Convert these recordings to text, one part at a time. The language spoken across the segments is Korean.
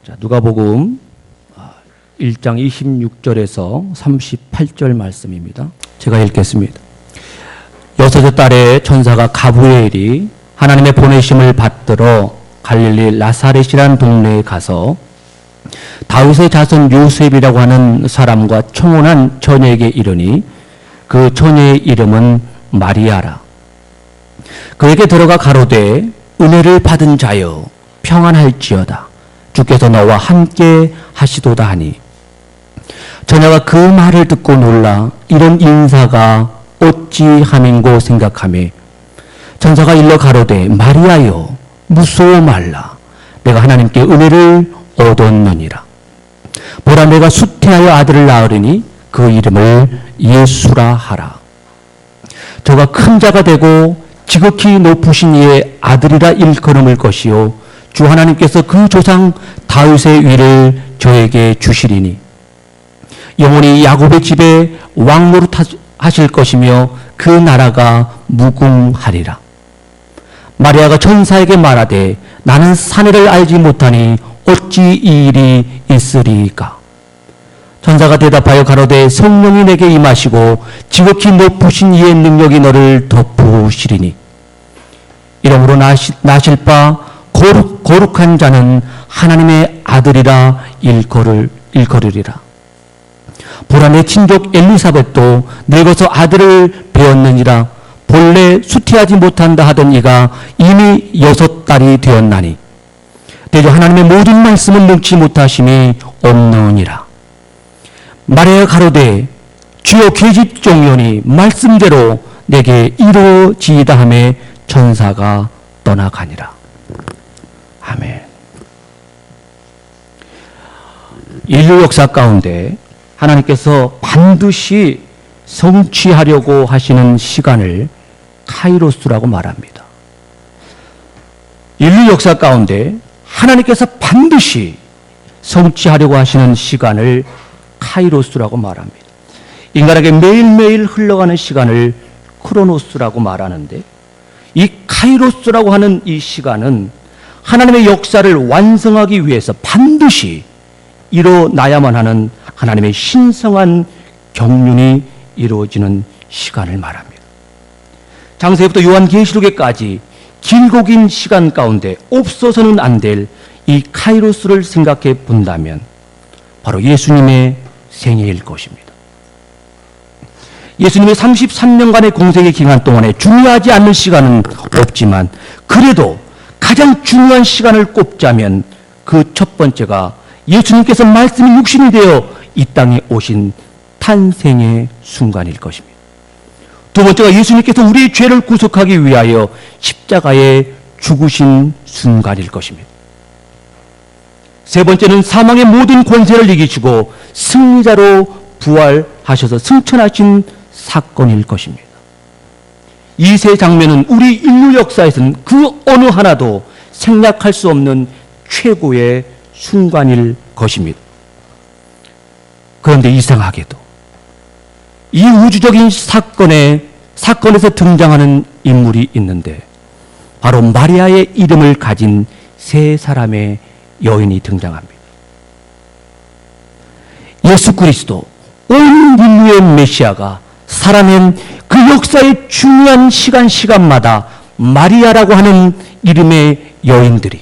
자, 누가복음 1장 26절에서 38절 말씀입니다. 제가 읽겠습니다. 여섯째 달에 천사가 가브리엘이 하나님의 보내심을 받들어 갈릴리 나사렛이라는 동네에 가서 다윗의 자손 요셉이라고 하는 사람과 청혼한 처녀에게 이르니 그 처녀의 이름은 마리아라. 그에게 들어가 가로되 은혜를 받은 자여 평안할지어다. 주께서 너와 함께 하시도다 하니 처녀가 그 말을 듣고 놀라 이런 인사가 어찌 함인고 생각하며 천사가 일러 가로되 마리아여 무서워 말라. 내가 하나님께 은혜를 얻었느니라. 보라 내가 수태하여 아들을 낳으리니 그 이름을 예수라 하라. 저가 큰 자가 되고 지극히 높으신 이의 아들이라 일컬음을 것이요 주 하나님께서 그 조상 다윗의 위를 저에게 주시리니 영원히 야곱의 집에 왕노릇 하실 것이며 그 나라가 무궁하리라. 마리아가 천사에게 말하되 나는 사내를 알지 못하니 어찌 이 일이 있으리이까. 천사가 대답하여 가로되 성령이 내게 임하시고 지극히 높으신 이의 능력이 너를 덮으시리니 이러므로 나실 바 거룩한 자는 하나님의 아들이라 일컬으리라. 보라 내 친족 엘리사벳도 늙어서 아들을 배었느니라. 본래 수태하지 못한다 하던 이가 이미 6달이 되었나니 대저 하나님의 모든 말씀을 능치 못하심이 없느니라. 마리아가 가로되 주여 계집 종려니 말씀대로 내게 이루어지이다 하며 천사가 떠나가니라. 아멘. 인류 역사 가운데 하나님께서 반드시 성취하려고 하시는 시간을 카이로스라고 말합니다. 인류 역사 가운데 하나님께서 반드시 성취하려고 하시는 시간을 카이로스라고 말합니다. 인간에게 매일매일 흘러가는 시간을 크로노스라고 말하는데 이 카이로스라고 하는 이 시간은 하나님의 역사를 완성하기 위해서 반드시 일어나야만 하는 하나님의 신성한 경륜이 이루어지는 시간을 말합니다. 창세기부터 요한계시록에까지 길고 긴 시간 가운데 없어서는 안 될 이 카이로스를 생각해 본다면 바로 예수님의 생애일 것입니다. 예수님의 33년간의 공생의 기간 동안에 중요하지 않는 시간은 없지만 그래도 가장 중요한 시간을 꼽자면 그 첫 번째가 예수님께서 말씀이 육신이 되어 이 땅에 오신 탄생의 순간일 것입니다. 두 번째가 예수님께서 우리의 죄를 구속하기 위하여 십자가에 죽으신 순간일 것입니다. 세 번째는 사망의 모든 권세를 이기시고 승리자로 부활하셔서 승천하신 사건일 것입니다. 이 세 장면은 우리 인류 역사에서는 그 어느 하나도 생략할 수 없는 최고의 순간일 것입니다. 그런데 이상하게도 이 우주적인 사건에서 등장하는 인물이 있는데 바로 마리아의 이름을 가진 세 사람의 여인이 등장합니다. 예수 그리스도 온 인류의 메시아가 살아낸 그 역사의 중요한 시간마다 마리아라고 하는 이름의 여인들이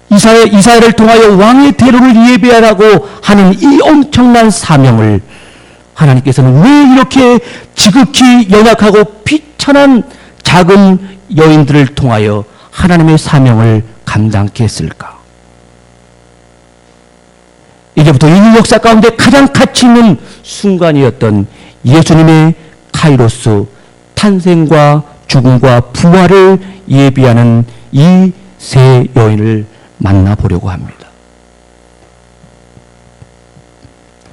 이사야를 통하여 왕의 대로를 예배하라고 하는 이 엄청난 사명을 하나님께서는 왜 이렇게 지극히 연약하고 비천한 작은 여인들을 통하여 하나님의 사명을 감당케 했을까? 이제부터 인류 역사 가운데 가장 가치 있는 순간이었던 예수님의 카이로스 탄생과 죽음과 부활을 예비하는 이 세 여인을 만나보려고 합니다.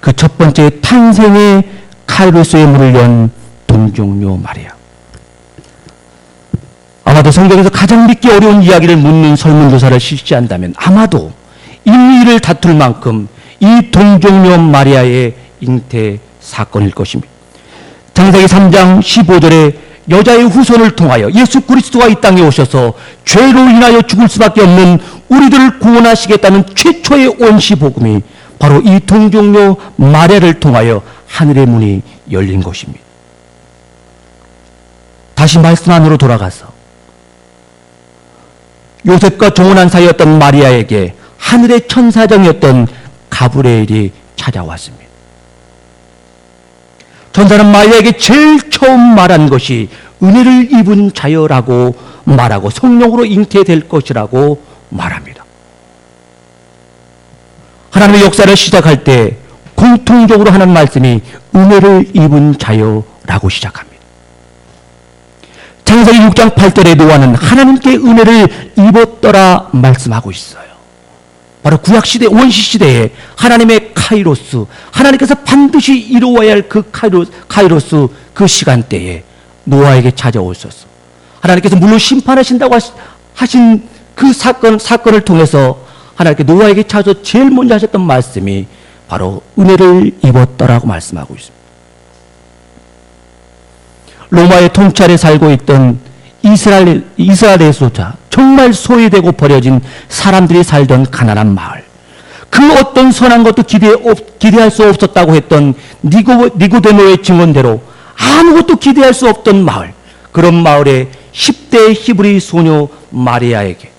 그 첫 번째 탄생의 카이로스의 문을 연 동정녀 마리아. 아마도 성경에서 가장 믿기 어려운 이야기를 묻는 설문조사를 실시한다면 아마도 인류를 다툴 만큼 이 동정녀 마리아의 잉태 사건일 것입니다. 창세기 3장 15절에 여자의 후손을 통하여 예수 그리스도가 이 땅에 오셔서 죄로 인하여 죽을 수밖에 없는 우리들을 구원하시겠다는 최초의 원시 복음이 바로 이 동정녀 마리아를 통하여 하늘의 문이 열린 것입니다. 다시 말씀 안으로 돌아가서 요셉과 정혼한 사이였던 마리아에게 하늘의 천사장이었던 가브리엘이 찾아왔습니다. 천사는 마리아에게 제일 처음 말한 것이 은혜를 입은 자여라고 말하고 성령으로 잉태될 것이라고 말합니다. 하나님의 역사를 시작할 때 공통적으로 하는 말씀이 은혜를 입은 자여라고 시작합니다. 창세기 6장 8절에 노아는 하나님께 은혜를 입었더라 말씀하고 있어요. 바로 구약시대 원시시대에 하나님의 카이로스, 하나님께서 반드시 이루어야 할 그 카이로스 그 시간대에 노아에게 찾아오셨어. 하나님께서 물론 심판하신다고 하신 그 사건을 통해서 하나님께 노아에게 찾아서 제일 먼저 하셨던 말씀이 바로 은혜를 입었더라고 말씀하고 있습니다. 로마의 통찰에 살고 있던 이스라엘에서조차 정말 소외되고 버려진 사람들이 살던 가난한 마을, 그 어떤 선한 것도 기대할 수 없었다고 했던 니고데모의 증언대로 아무것도 기대할 수 없던 마을, 그런 마을의 10대 히브리 소녀 마리아에게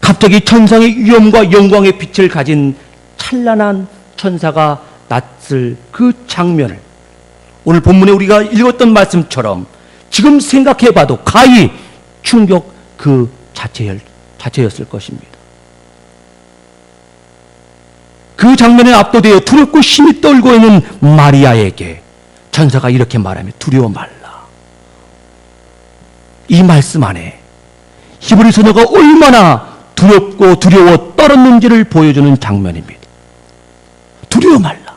갑자기 천상의 위엄과 영광의 빛을 가진 찬란한 천사가 낯을 그 장면을 오늘 본문에 우리가 읽었던 말씀처럼 지금 생각해봐도 가히 충격 그 자체였을 것입니다. 그 장면에 압도되어 두렵고 힘이 떨고 있는 마리아에게 천사가 이렇게 말하며 두려워 말라. 이 말씀 안에 히브리 소녀가 얼마나 두렵고 두려워 떨었는지를 보여주는 장면입니다. 두려워 말라.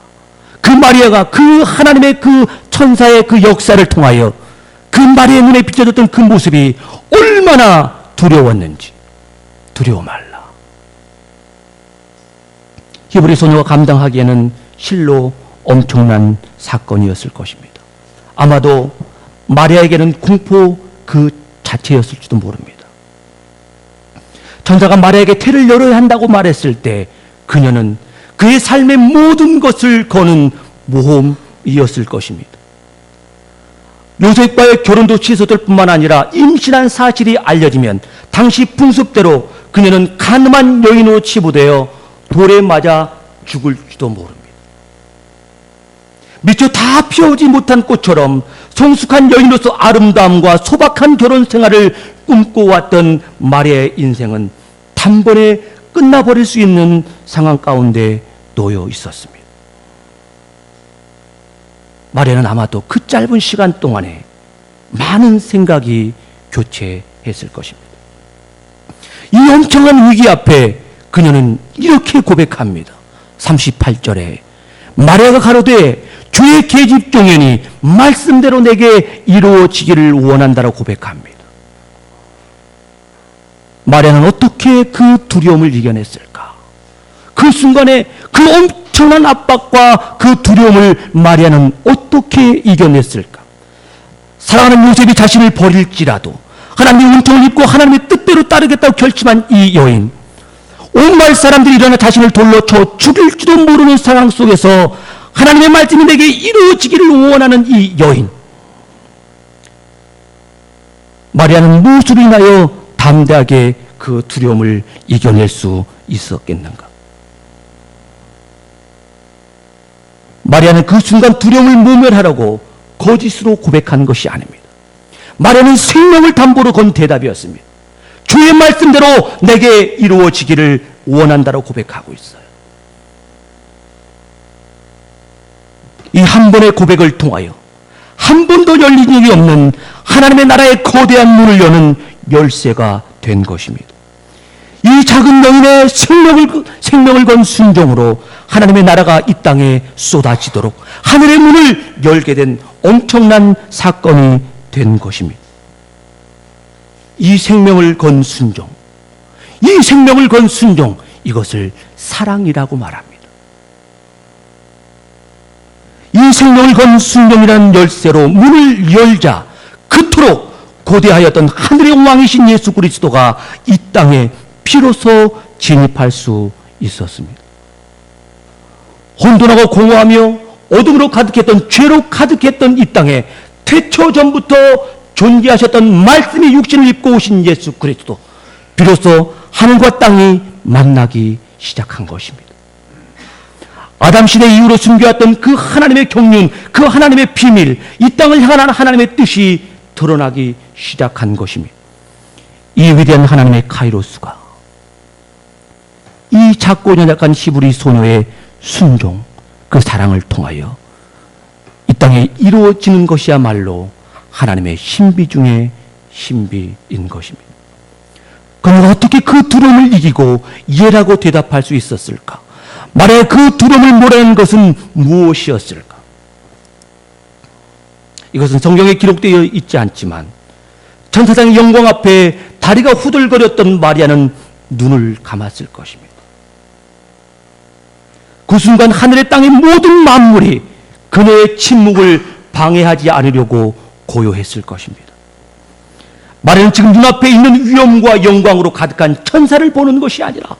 그 마리아가 그 하나님의 그 천사의 그 역사를 통하여 그 마리아의 눈에 비춰졌던 그 모습이 얼마나 두려웠는지 두려워 말라. 히브리 소녀가 감당하기에는 실로 엄청난 사건이었을 것입니다. 아마도 마리아에게는 공포 그 자체였을지도 모릅니다. 천사가 마리아에게 태를 열어야 한다고 말했을 때 그녀는 그의 삶의 모든 것을 거는 모험이었을 것입니다. 요셉과의 결혼도 취소될 뿐만 아니라 임신한 사실이 알려지면 당시 풍습대로 그녀는 가늠한 여인으로 치부되어 돌에 맞아 죽을지도 모릅니다. 미처 다 피어오지 못한 꽃처럼 성숙한 여인으로서 아름다움과 소박한 결혼 생활을 꿈꿔왔던 마리아의 인생은 단번에 끝나버릴 수 있는 상황 가운데 놓여 있었습니다. 마리아는 아마도 그 짧은 시간 동안에 많은 생각이 교체했을 것입니다. 이 엄청난 위기 앞에 그녀는 이렇게 고백합니다. 38절에 마리아가 가로되 주의 계집종이니 말씀대로 내게 이루어지기를 원한다라고 고백합니다. 마리아는 어떻게 그 두려움을 이겨냈을까? 그 순간에 그 엄청난 압박과 그 두려움을 마리아는 어떻게 이겨냈을까? 사랑하는 요셉이 자신을 버릴지라도 하나님의 은총을 입고 하나님의 뜻대로 따르겠다고 결심한 이 여인, 온 마을 사람들이 일어나 자신을 돌로 쳐 죽일지도 모르는 상황 속에서 하나님의 말씀이 내게 이루어지기를 원하는 이 여인, 마리아는 무엇으로 인하여 담대하게 그 두려움을 이겨낼 수 있었겠는가? 마리아는 그 순간 두려움을 모멸하려고 거짓으로 고백한 것이 아닙니다. 마리아는 생명을 담보로 건 대답이었습니다. 주의 말씀대로 내게 이루어지기를 원한다고 고백하고 있어요. 이 한 번의 고백을 통하여 한 번도 열린 적이 없는 하나님의 나라의 거대한 문을 여는 열쇠가 된 것입니다. 이 작은 여인의 생명을 건 순종으로 하나님의 나라가 이 땅에 쏟아지도록 하늘의 문을 열게 된 엄청난 사건이 된 것입니다. 이 생명을 건 순종, 이것을 사랑이라고 말합니다. 이 생명을 건 순종이라는 열쇠로 문을 열자 그토록 고대하였던 하늘의 왕이신 예수 그리스도가 이 땅에 비로소 진입할 수 있었습니다. 혼돈하고 공허하며 어둠으로 가득했던, 죄로 가득했던 이 땅에 태초 전부터 존재하셨던 말씀이 육신을 입고 오신 예수 그리스도, 비로소 하늘과 땅이 만나기 시작한 것입니다. 아담 시대 이후로 숨겨왔던 그 하나님의 경륜, 그 하나님의 비밀, 이 땅을 향한 하나님의 뜻이 드러나기 시작한 것입니다. 이 위대한 하나님의 카이로스가 이 작고 연약한 히브리 소녀의 순종, 그 사랑을 통하여 이 땅에 이루어지는 것이야말로 하나님의 신비 중에 신비인 것입니다. 그러나 어떻게 그 두려움을 이기고 예라고 대답할 수 있었을까? 말해 그 두려움을 몰아낸 것은 무엇이었을까? 이것은 성경에 기록되어 있지 않지만 천사장의 영광 앞에 다리가 후들거렸던 마리아는 눈을 감았을 것입니다. 그 순간 하늘의 땅의 모든 만물이 그녀의 침묵을 방해하지 않으려고 고요했을 것입니다. 마리아는 지금 눈앞에 있는 위엄과 영광으로 가득한 천사를 보는 것이 아니라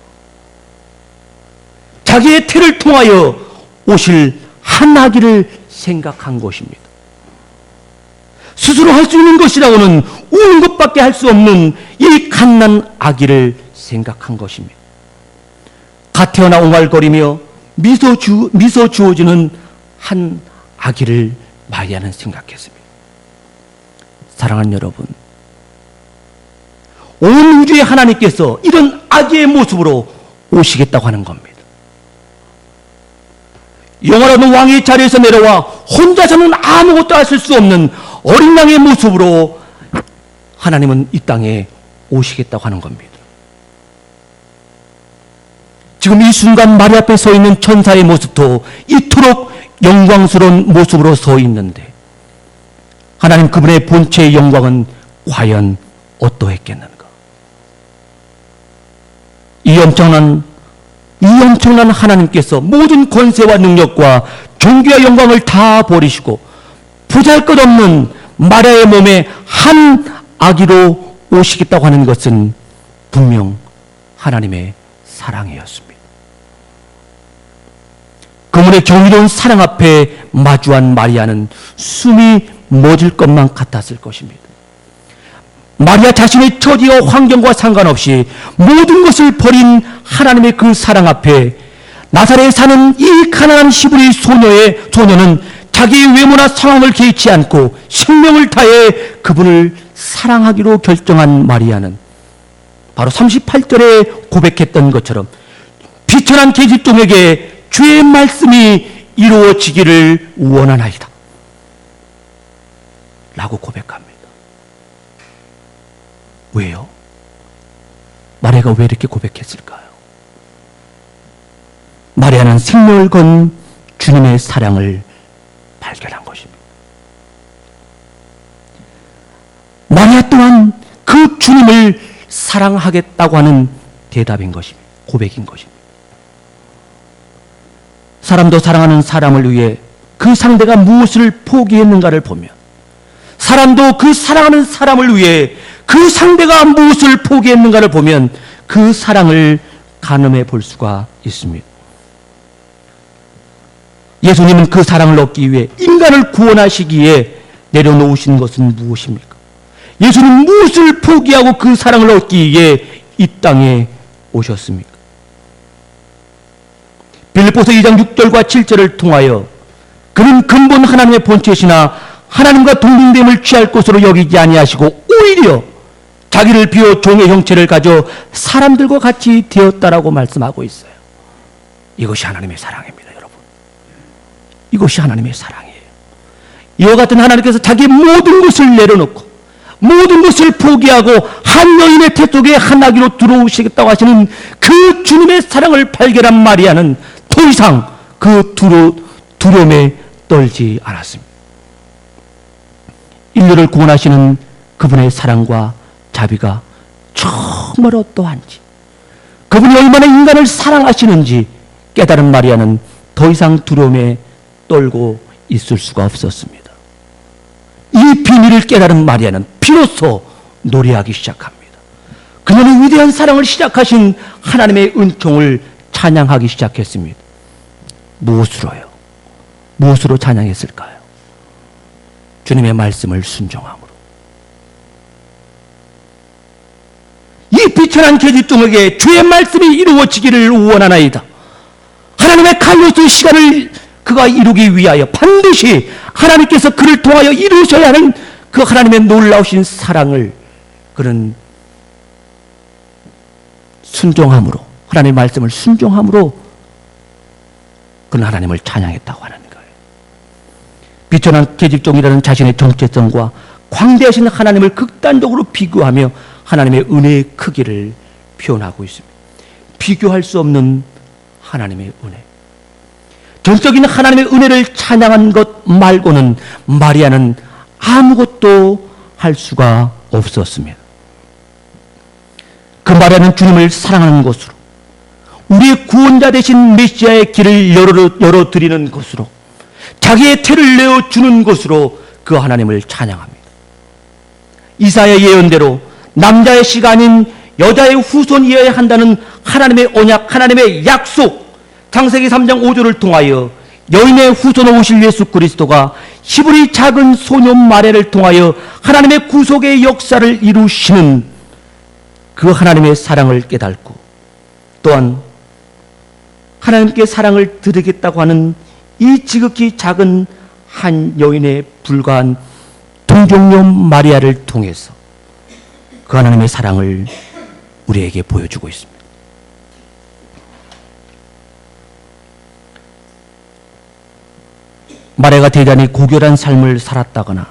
자기의 태를 통하여 오실 한 아기를 생각한 것입니다. 스스로 할 수 있는 것이라고는 우는 것밖에 할 수 없는 이 갓난 아기를 생각한 것입니다. 갓 태어나 옹알거리며 미소 주어지는 한 아기를 마리아는 생각했습니다. 사랑하는 여러분, 온 우주의 하나님께서 이런 아기의 모습으로 오시겠다고 하는 겁니다. 영원한 왕의 자리에서 내려와 혼자서는 아무것도 하실 수 없는 어린 양의 모습으로 하나님은 이 땅에 오시겠다고 하는 겁니다. 지금 이 순간 마리 앞에 서 있는 천사의 모습도 이토록 영광스러운 모습으로 서 있는데 하나님 그분의 본체의 영광은 과연 어떠했겠는가? 이 엄청난 하나님께서 모든 권세와 능력과 존귀와 영광을 다 버리시고 보잘것없는 마리아의 몸에 한 아기로 오시겠다고 하는 것은 분명 하나님의 사랑이었습니다. 그분의 경이로운 사랑 앞에 마주한 마리아는 숨이 멎을 것만 같았을 것입니다. 마리아 자신의 처지와 환경과 상관없이 모든 것을 버린 하나님의 그 사랑 앞에 나사렛에 사는 이 가난한 히브리 소녀는 자기의 외모나 상황을 개의치 않고 생명을 다해 그분을 사랑하기로 결정한 마리아는 바로 38절에 고백했던 것처럼 비천한 계집종에게 주의 말씀이 이루어지기를 원하나이다 라고 고백합니다. 왜요? 마리아가 왜 이렇게 고백했을까요? 마리아는 생명을 건 주님의 사랑을 발견한 것입니다. 마리아 또한 그 주님을 사랑하겠다고 하는 대답인 것입니다. 고백인 것입니다. 사람도 사랑하는 사람을 위해 그 상대가 무엇을 포기했는가를 보면 사람도 그 사랑하는 사람을 위해 그 상대가 무엇을 포기했는가를 보면 그 사랑을 가늠해 볼 수가 있습니다. 예수님은 그 사랑을 얻기 위해 인간을 구원하시기에 내려놓으신 것은 무엇입니까? 예수님 무엇을 포기하고 그 사랑을 얻기 위해 이 땅에 오셨습니까? 빌립보서 2장 6절과 7절을 통하여 그는 근본 하나님의 본체시나 하나님과 동등됨을 취할 것으로 여기지 아니하시고 오히려 자기를 비워 종의 형체를 가져 사람들과 같이 되었다라고 말씀하고 있어요. 이것이 하나님의 사랑입니다, 여러분. 이것이 하나님의 사랑이에요. 이와 같은 하나님께서 자기 모든 것을 내려놓고 모든 것을 포기하고 한 여인의 태 속에 한 아기로 들어오시겠다고 하시는 그 주님의 사랑을 발견한 마리아는 더 이상 그 두려움에 떨지 않았습니다. 인류를 구원하시는 그분의 사랑과 자비가 정말 어떠한지, 그분이 얼마나 인간을 사랑하시는지 깨달은 마리아는 더 이상 두려움에 떨고 있을 수가 없었습니다. 이 비밀을 깨달은 마리아는 비로소 노래하기 시작합니다. 그녀는 위대한 사랑을 시작하신 하나님의 은총을 찬양하기 시작했습니다. 무엇으로요? 무엇으로 찬양했을까요? 주님의 말씀을 순종함으로. 이 비천한 계집종에게 주의 말씀이 이루어지기를 원하나이다. 하나님의 칼로스 시간을 그가 이루기 위하여 반드시 하나님께서 그를 통하여 이루셔야 하는 그 하나님의 놀라우신 사랑을 그는 순종함으로, 하나님의 말씀을 순종함으로 그는 하나님을 찬양했다고 하는 거예요. 비천한 계집종이라는 자신의 정체성과 광대하신 하나님을 극단적으로 비교하며 하나님의 은혜의 크기를 표현하고 있습니다. 비교할 수 없는 하나님의 은혜. 전적인 하나님의 은혜를 찬양한 것 말고는 마리아는 아무것도 할 수가 없었습니다. 그 마리아는 주님을 사랑하는 것으로, 우리의 구원자 되신 메시아의 길을 열어드리는 것으로, 자기의 태를 내어주는 것으로 그 하나님을 찬양합니다. 이사야 예언대로 남자의 씨가 아닌 여자의 후손이어야 한다는 하나님의 언약, 하나님의 약속, 창세기 3장 5절을 통하여 여인의 후손으로 오실 예수 그리스도가 히브리 작은 소년 마리아를 통하여 하나님의 구속의 역사를 이루시는 그 하나님의 사랑을 깨닫고, 또한 하나님께 사랑을 드리겠다고 하는 이 지극히 작은 한 여인에 불과한 동정녀 마리아를 통해서 그 하나님의 사랑을 우리에게 보여주고 있습니다. 마리아가 대단히 고결한 삶을 살았다거나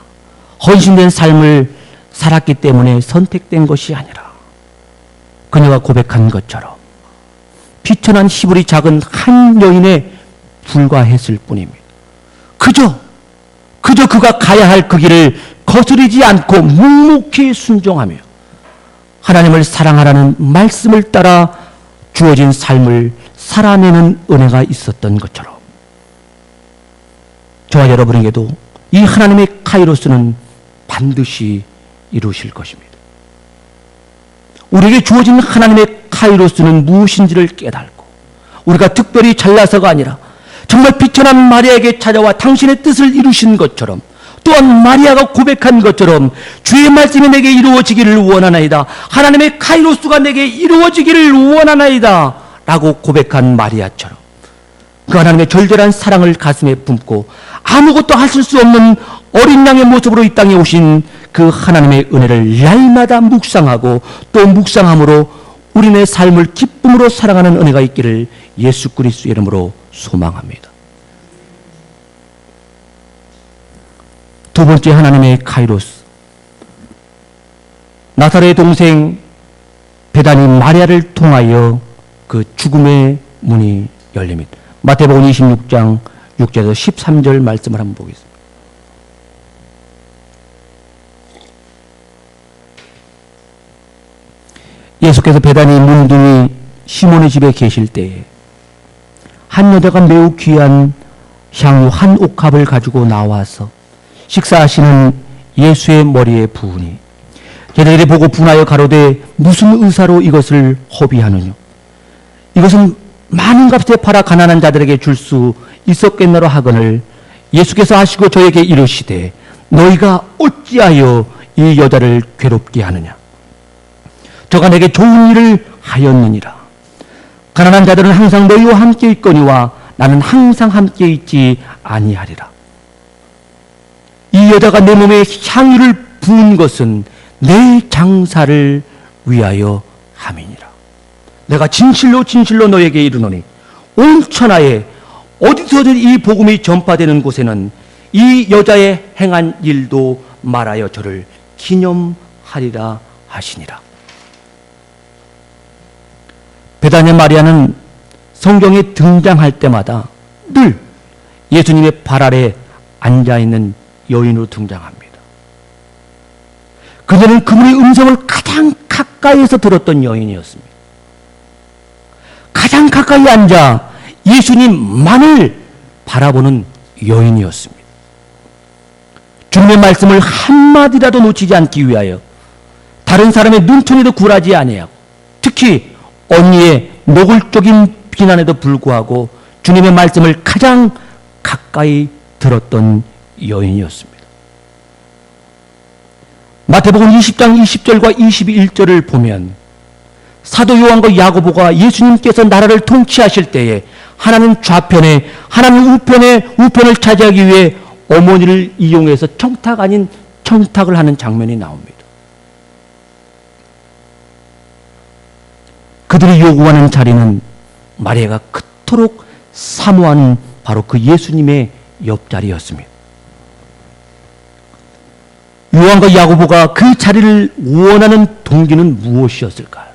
헌신된 삶을 살았기 때문에 선택된 것이 아니라 그녀가 고백한 것처럼 비천한 히브리 작은 한 여인에 불과했을 뿐입니다. 그저 그가 가야 할 그 길을 거스르지 않고 묵묵히 순종하며 하나님을 사랑하라는 말씀을 따라 주어진 삶을 살아내는 은혜가 있었던 것처럼 저와 여러분에게도 이 하나님의 카이로스는 반드시 이루실 것입니다. 우리에게 주어진 하나님의 카이로스는 무엇인지를 깨닫고 우리가 특별히 잘나서가 아니라 정말 비천한 마리아에게 찾아와 당신의 뜻을 이루신 것처럼, 또한 마리아가 고백한 것처럼 주의 말씀이 내게 이루어지기를 원하나이다, 하나님의 카이로스가 내게 이루어지기를 원하나이다 라고 고백한 마리아처럼 그 하나님의 절절한 사랑을 가슴에 품고 아무것도 하실 수 없는 어린 양의 모습으로 이 땅에 오신 그 하나님의 은혜를 날마다 묵상하고 또 묵상함으로 우리네 삶을 기쁨으로 사랑하는 은혜가 있기를 예수 그리스도의 이름으로 소망합니다. 두 번째 하나님의 카이로스, 나사렛의 동생 베다니 마리아를 통하여 그 죽음의 문이 열립니다. 마태복음 26장 6절에서 13절 말씀을 한번 보겠습니다. 예수께서 베다니 문둥이 시몬의 집에 계실 때에 한 여자가 매우 귀한 향유 한 옥합을 가지고 나와서 식사하시는 예수의 머리에 부으니 제자들이 보고 분하여 가로되 무슨 의사로 이것을 허비하느냐, 이것은 많은 값에 팔아 가난한 자들에게 줄 수 있었겠노라 하거늘 예수께서 하시고 저에게 이르시되 너희가 어찌하여 이 여자를 괴롭게 하느냐, 저가 내게 좋은 일을 하였느니라. 가난한 자들은 항상 너희와 함께 있거니와 나는 항상 함께 있지 아니하리라. 이 여자가 내 몸에 향유를 부은 것은 내 장사를 위하여 함이니라. 내가 진실로 진실로 너에게 이르노니 온 천하에 어디서든 이 복음이 전파되는 곳에는 이 여자의 행한 일도 말하여 저를 기념하리라 하시니라. 베다니 마리아는 성경에 등장할 때마다 늘 예수님의 발 아래 앉아있는 여인으로 등장합니다. 그녀는 그분의 음성을 가장 가까이에서 들었던 여인이었습니다. 가장 가까이 앉아 예수님만을 바라보는 여인이었습니다. 주님의 말씀을 한마디라도 놓치지 않기 위하여 다른 사람의 눈총에도 굴하지 아니하고 특히 언니의 노골적인 비난에도 불구하고 주님의 말씀을 가장 가까이 들었던 여인이었습니다. 마태복음 20장 20절과 21절을 보면 사도 요한과 야고보가 예수님께서 나라를 통치하실 때에 하나는 좌편에 하나는 우편을 차지하기 위해 어머니를 이용해서 청탁 아닌 청탁을 하는 장면이 나옵니다. 그들이 요구하는 자리는 마리아가 그토록 사모하는 바로 그 예수님의 옆자리였습니다. 요한과 야고보가 그 자리를 원하는 동기는 무엇이었을까요?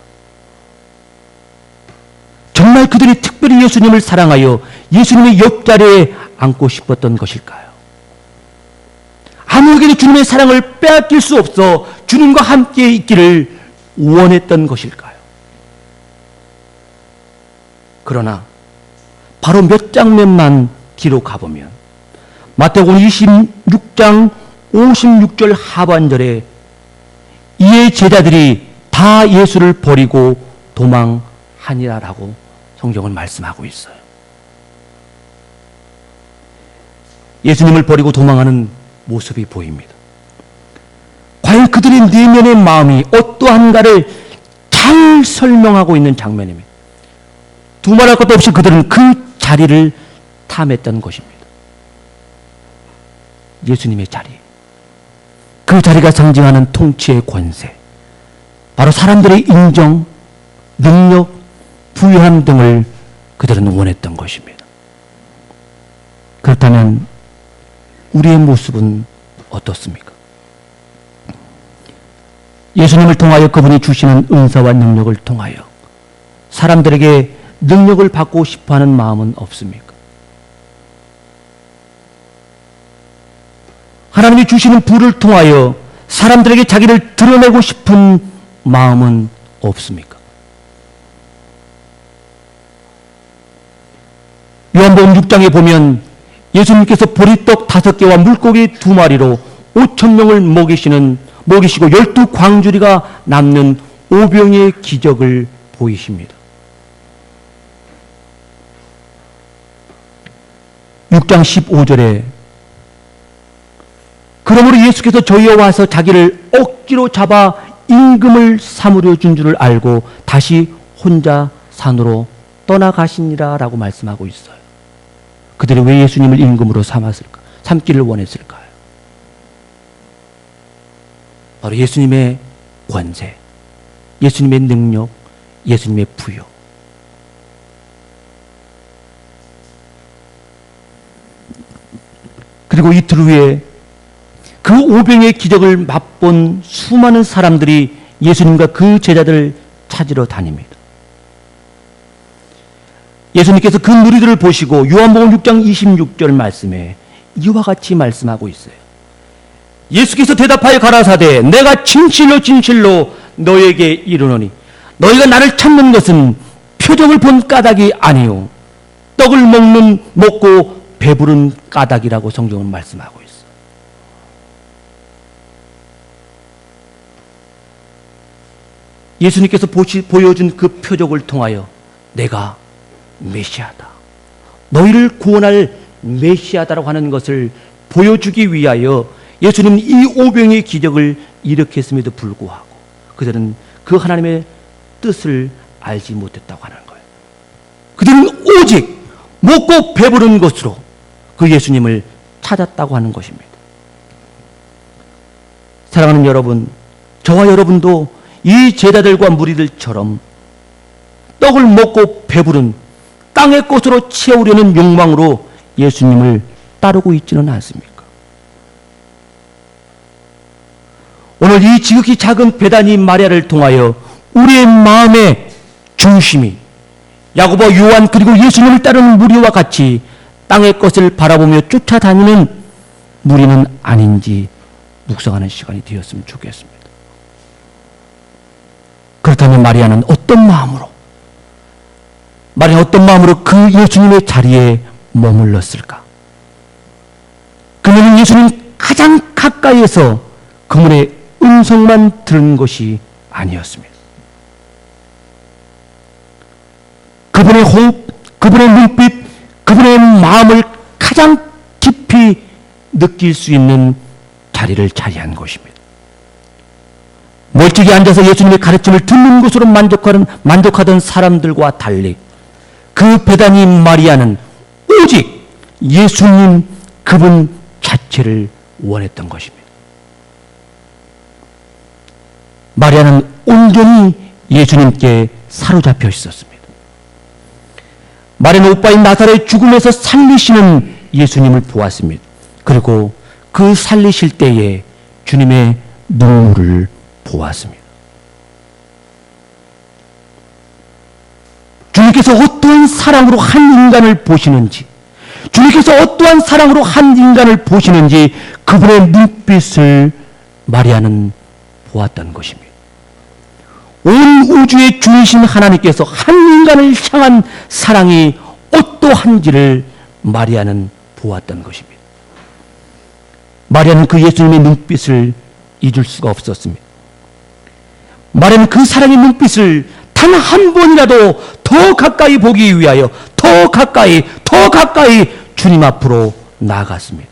정말 그들이 특별히 예수님을 사랑하여 예수님의 옆자리에 앉고 싶었던 것일까요? 아무에게도 주님의 사랑을 빼앗길 수 없어 주님과 함께 있기를 원했던 것일까요? 그러나 바로 몇 장면만 뒤로 가보면 마태복음 26장 56절 하반절에 이에 제자들이 다 예수를 버리고 도망하니라라고 성경은 말씀하고 있어요. 예수님을 버리고 도망하는 모습이 보입니다. 과연 그들의 내면의 마음이 어떠한가를 잘 설명하고 있는 장면입니다. 두말할 것도 없이 그들은 그 자리를 탐했던 것입니다. 예수님의 자리. 그 자리가 상징하는 통치의 권세. 바로 사람들의 인정, 능력, 부유함 등을 그들은 원했던 것입니다. 그렇다면 우리의 모습은 어떻습니까? 예수님을 통하여 그분이 주시는 은사와 능력을 통하여 사람들에게 능력을 받고 싶어하는 마음은 없습니까? 하나님이 주시는 부를 통하여 사람들에게 자기를 드러내고 싶은 마음은 없습니까? 요한복음 6장에 보면 예수님께서 보리떡 5개와 물고기 2마리로 5,000명을 먹이시고 12광주리가 남는 오병이의 기적을 보이십니다. 6장 15절에 그러므로 예수께서 저희와 와서 자기를 억지로 잡아 임금을 삼으려 준 줄을 알고 다시 혼자 산으로 떠나가시니라 라고 말씀하고 있어요. 그들이 왜 예수님을 임금으로 삼기를 원했을까요? 바로 예수님의 권세, 예수님의 능력, 예수님의 부요. 그리고 이틀 후에 그 오병의 기적을 맛본 수많은 사람들이 예수님과 그 제자들을 찾으러 다닙니다. 예수님께서 그 무리들을 보시고 요한복음 6장 26절 말씀에 이와 같이 말씀하고 있어요. 예수께서 대답하여 가라사대 내가 진실로 진실로 너에게 이르노니 너희가 나를 찾는 것은 표적을 본 까닭이 아니요 떡을 먹고 배부른 까닭이라고 성경은 말씀하고 있어요. 예수님께서 보여준 그 표적을 통하여 내가 메시아다, 너희를 구원할 메시아다라고 하는 것을 보여주기 위하여 예수님은 이 오병의 기적을 일으켰음에도 불구하고 그들은 그 하나님의 뜻을 알지 못했다고 하는 거예요. 그들은 오직 먹고 배부른 것으로 그 예수님을 찾았다고 하는 것입니다. 사랑하는 여러분, 저와 여러분도 이 제자들과 무리들처럼 떡을 먹고 배부른 땅의 것으로 채우려는 욕망으로 예수님을 따르고 있지는 않습니까? 오늘 이 지극히 작은 베다니 마리아를 통하여 우리의 마음의 중심이 야고보, 요한 그리고 예수님을 따르는 무리와 같이 땅의 것을 바라보며 쫓아다니는 무리는 아닌지 묵상하는 시간이 되었으면 좋겠습니다. 그렇다면 마리아는 어떤 마음으로 그 예수님의 자리에 머물렀을까? 그녀는 예수님 가장 가까이에서 그분의 음성만 들은 것이 아니었습니다. 그분의 호흡, 그분의 눈빛, 그분의 마음을 가장 깊이 느낄 수 있는 자리를 차지한 것입니다. 멀찍이 앉아서 예수님의 가르침을 듣는 것으로 만족하던 사람들과 달리 그 베다니 마리아는 오직 예수님 그분 자체를 원했던 것입니다. 마리아는 온전히 예수님께 사로잡혀 있었습니다. 마리아는 오빠인 나사로의 죽음에서 살리시는 예수님을 보았습니다. 그리고 그 살리실 때에 주님의 눈물을 보았습니다. 주님께서 어떠한 사랑으로 한 인간을 보시는지, 주님께서 어떠한 사랑으로 한 인간을 보시는지 그분의 눈빛을 마리아는 보았던 것입니다. 온 우주의 주이신 하나님께서 한 인간을 향한 사랑이 어떠한지를 마리아는 보았던 것입니다. 마리아는 그 예수님의 눈빛을 잊을 수가 없었습니다. 마리아는 그 사랑의 눈빛을 단 한 번이라도 더 가까이 보기 위하여 더 가까이 주님 앞으로 나아갔습니다.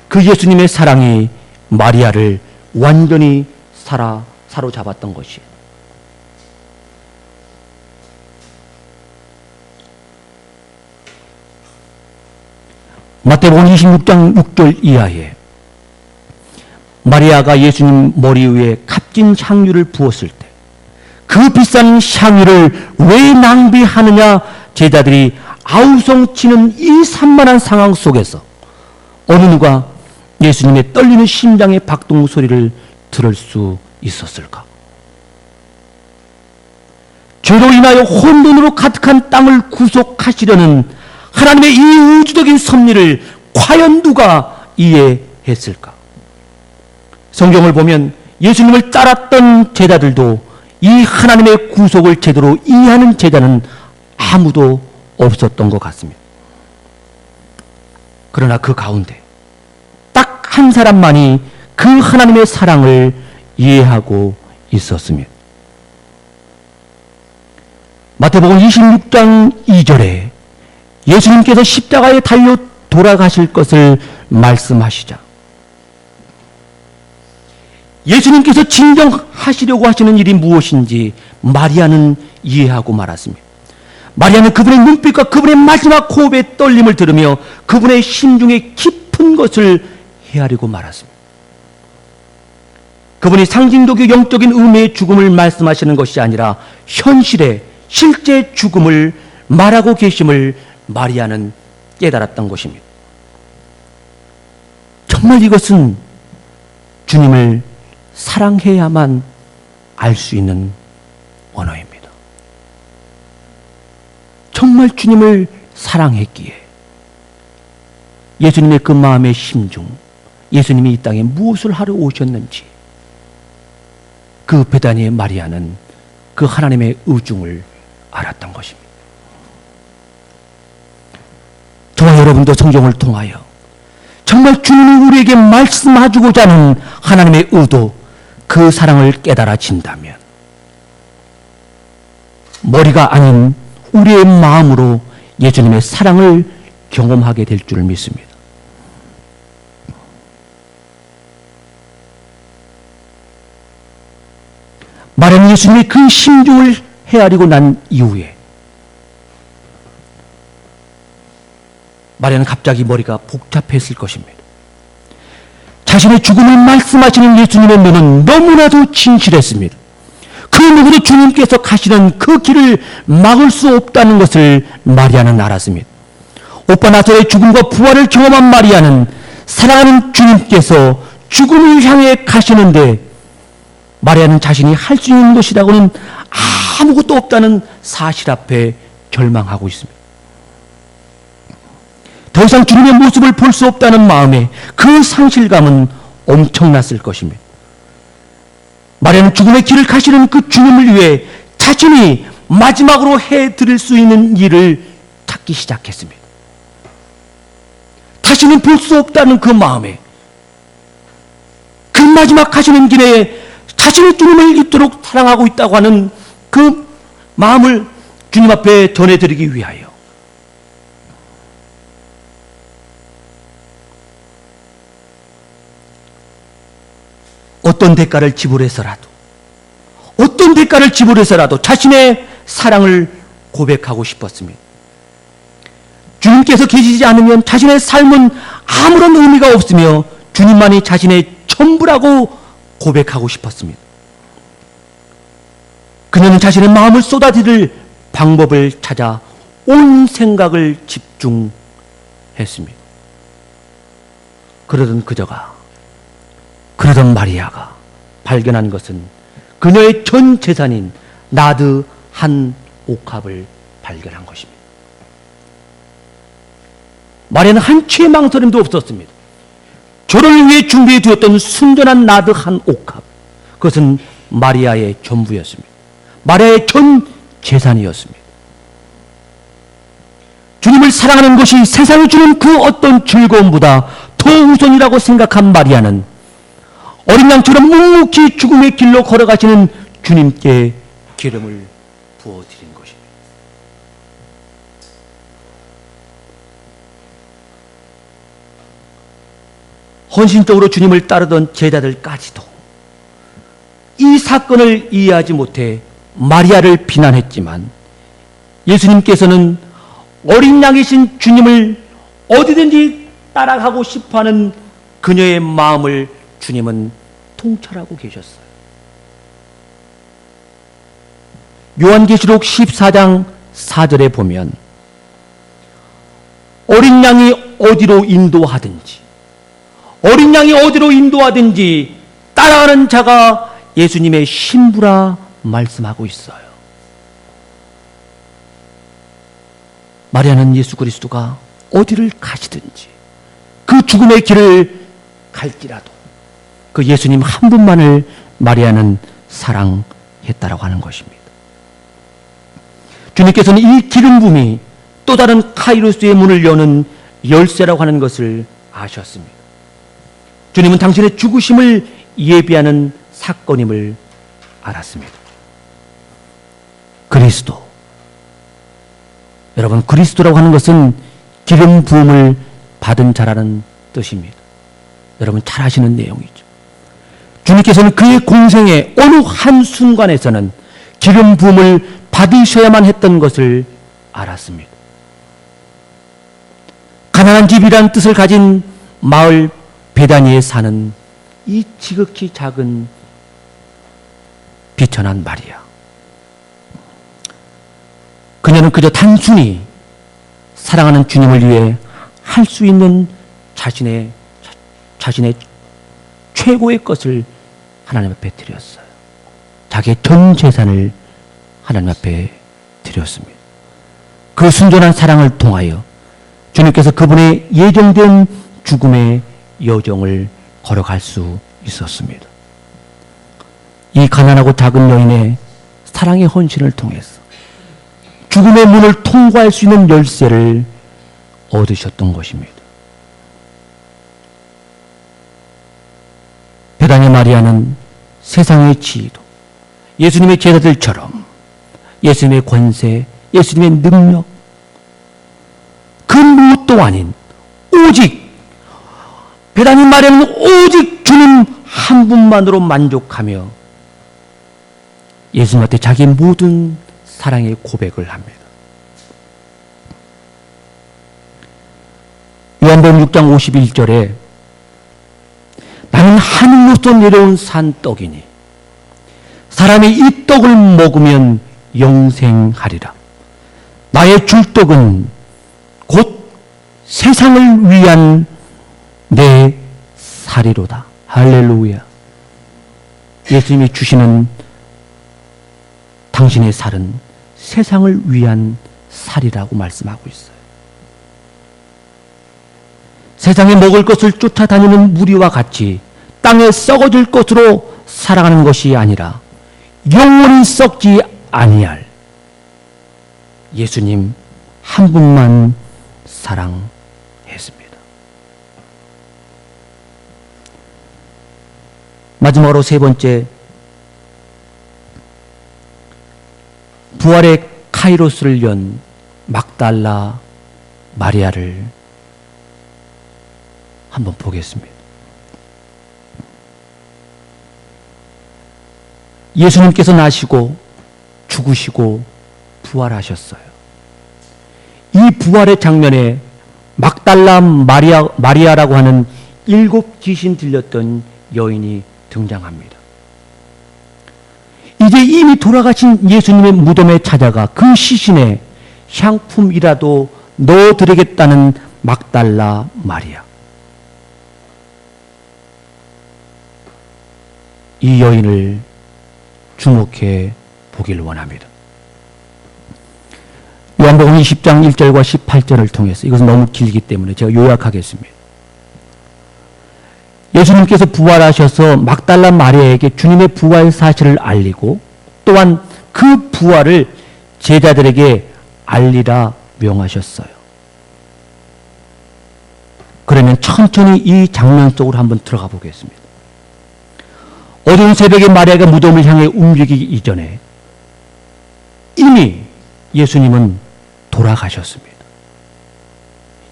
그 예수님의 사랑이 마리아를 완전히 사로잡았던 것이에요. 마태복음 26장 6절 이하에 마리아가 예수님 머리 위에 값진 향유를 부었을 때 그 비싼 향유를 왜 낭비하느냐 제자들이 아우성치는 이 산만한 상황 속에서 어느 누가 예수님의 떨리는 심장의 박동 소리를 들을 수 있었을까? 죄로 인하여 혼돈으로 가득한 땅을 구속하시려는 하나님의 이 우주적인 섭리를 과연 누가 이해했을까? 성경을 보면 예수님을 따랐던 제자들도 이 하나님의 구속을 제대로 이해하는 제자는 아무도 없었던 것 같습니다. 그러나 그 가운데 딱 한 사람만이 그 하나님의 사랑을 이해하고 있었습니다. 마태복음 26장 2절에 예수님께서 십자가에 달려 돌아가실 것을 말씀하시자 예수님께서 진정하시려고 하시는 일이 무엇인지 마리아는 이해하고 말았습니다. 마리아는 그분의 눈빛과 그분의 마지막 호흡의 떨림을 들으며 그분의 심중의 깊은 것을 헤아리고 말았습니다. 그분이 상징적인 영적인 의미의 죽음을 말씀하시는 것이 아니라 현실의 실제 죽음을 말하고 계심을 마리아는 깨달았던 것입니다. 정말 이것은 주님을 사랑해야만 알 수 있는 언어입니다. 정말 주님을 사랑했기에 예수님의 그 마음의 심중, 예수님이 이 땅에 무엇을 하러 오셨는지 그 베다니의 마리아는 그 하나님의 의중을 알았던 것입니다. 저와 여러분도 성경을 통하여 정말 주님이 우리에게 말씀해주고자 하는 하나님의 의도, 그 사랑을 깨달아진다면 머리가 아닌 우리의 마음으로 예수님의 사랑을 경험하게 될 줄 믿습니다. 마리아는 예수님의 그 심중을 헤아리고 난 이후에 마리아는 갑자기 머리가 복잡했을 것입니다. 자신의 죽음을 말씀하시는 예수님의 눈은 너무나도 진실했습니다. 그 누구도 주님께서 가시는 그 길을 막을 수 없다는 것을 마리아는 알았습니다. 오빠 나사로의 죽음과 부활을 경험한 마리아는 사랑하는 주님께서 죽음을 향해 가시는데 마리아는 자신이 할 수 있는 것이라고는 아무것도 없다는 사실 앞에 절망하고 있습니다. 더 이상 주님의 모습을 볼 수 없다는 마음에 그 상실감은 엄청났을 것입니다. 마리아는 죽음의 길을 가시는 그 주님을 위해 자신이 마지막으로 해드릴 수 있는 일을 찾기 시작했습니다. 다시는 볼 수 없다는 그 마음에 그 마지막 가시는 길에 자신의 주님을 잊도록 사랑하고 있다고 하는 그 마음을 주님 앞에 전해드리기 위하여 어떤 대가를 지불해서라도 자신의 사랑을 고백하고 싶었습니다. 주님께서 계시지 않으면 자신의 삶은 아무런 의미가 없으며 주님만이 자신의 전부라고 고백하고 싶었습니다. 그녀는 자신의 마음을 쏟아들일 방법을 찾아 온 생각을 집중했습니다. 그러던 마리아가 발견한 것은 그녀의 전 재산인 나드 한 옥합을 발견한 것입니다. 마리아는 한치의 망설임도 없었습니다. 저를 위해 준비해 두었던 순전한 나드 한 옥합, 그것은 마리아의 전부였습니다. 마리아의 전 재산이었습니다. 주님을 사랑하는 것이 세상이 주는 그 어떤 즐거움보다 더 우선이라고 생각한 마리아는 어린 양처럼 묵묵히 죽음의 길로 걸어가시는 주님께 기름을 부어드린 것입니다. 헌신적으로 주님을 따르던 제자들까지도 이 사건을 이해하지 못해 마리아를 비난했지만 예수님께서는 어린 양이신 주님을 어디든지 따라가고 싶어하는 그녀의 마음을 주님은 통찰하고 계셨어요. 요한계시록 14장 4절에 보면 어린 양이 어디로 인도하든지 따라가는 자가 예수님의 신부라 말씀하고 있어요. 마리아는 예수 그리스도가 어디를 가시든지 그 죽음의 길을 갈지라도 그 예수님 한 분만을 마리아는 사랑했다라고 하는 것입니다. 주님께서는 이 기름 부음이 또 다른 카이로스의 문을 여는 열쇠라고 하는 것을 아셨습니다. 주님은 당신의 죽으심을 예비하는 사건임을 알았습니다. 그리스도, 여러분, 그리스도라고 하는 것은 기름 부음을 받은 자라는 뜻입니다. 여러분 잘 아시는 내용이죠. 주님께서는 그의 공생의 어느 한순간에서는 기름 부음을 받으셔야만 했던 것을 알았습니다. 가난한 집이란 뜻을 가진 마을 베다니에 사는 이 지극히 작은 비천한 마리아, 그녀는 그저 단순히 사랑하는 주님을 위해 할 수 있는 자신의 최고의 것을 하나님 앞에 드렸어요. 자기의 전 재산을 하나님 앞에 드렸습니다. 그 순전한 사랑을 통하여 주님께서 그분의 예정된 죽음의 여정을 걸어갈 수 있었습니다. 이 가난하고 작은 여인의 사랑의 헌신을 통해서 죽음의 문을 통과할 수 있는 열쇠를 얻으셨던 것입니다. 베다니 마리아는 세상의 지위도 예수님의 제자들처럼 예수님의 권세, 예수님의 능력, 그 무엇도 아닌 오직 베다니 마리아는 오직 주님 한 분만으로 만족하며 예수님한테 자기 모든 사랑의 고백을 합니다. 요한복음 6장 51절에 나는 하늘로서 내려온 산떡이니 사람이 이 떡을 먹으면 영생하리라. 나의 줄떡은 곧 세상을 위한 내 살이로다. 할렐루야. 예수님이 주시는 당신의 살은 세상을 위한 살이라고 말씀하고 있어요. 세상에 먹을 것을 쫓아다니는 무리와 같이 땅에 썩어질 것으로 살아가는 것이 아니라 영원히 썩지 아니할 예수님 한 분만 사랑했습니다. 마지막으로 세 번째, 부활의 카이로스를 연 막달라 마리아를 한번 보겠습니다. 예수님께서 나시고 죽으시고 부활하셨어요. 이 부활의 장면에 막달라 마리아라고 하는 7 귀신 들렸던 여인이 등장합니다. 이제 이미 돌아가신 예수님의 무덤에 찾아가 그 시신에 향품이라도 넣어드리겠다는 막달라 마리아. 이 여인을 주목해 보길 원합니다. 요한복음 20장 1절과 18절을 통해서, 이것은 너무 길기 때문에 제가 요약하겠습니다. 예수님께서 부활하셔서 막달라 마리아에게 주님의 부활 사실을 알리고 또한 그 부활을 제자들에게 알리라 명하셨어요. 그러면 천천히 이 장면 속으로 한번 들어가 보겠습니다. 어두운 새벽에 마리아가 무덤을 향해 움직이기 이전에 이미 예수님은 돌아가셨습니다.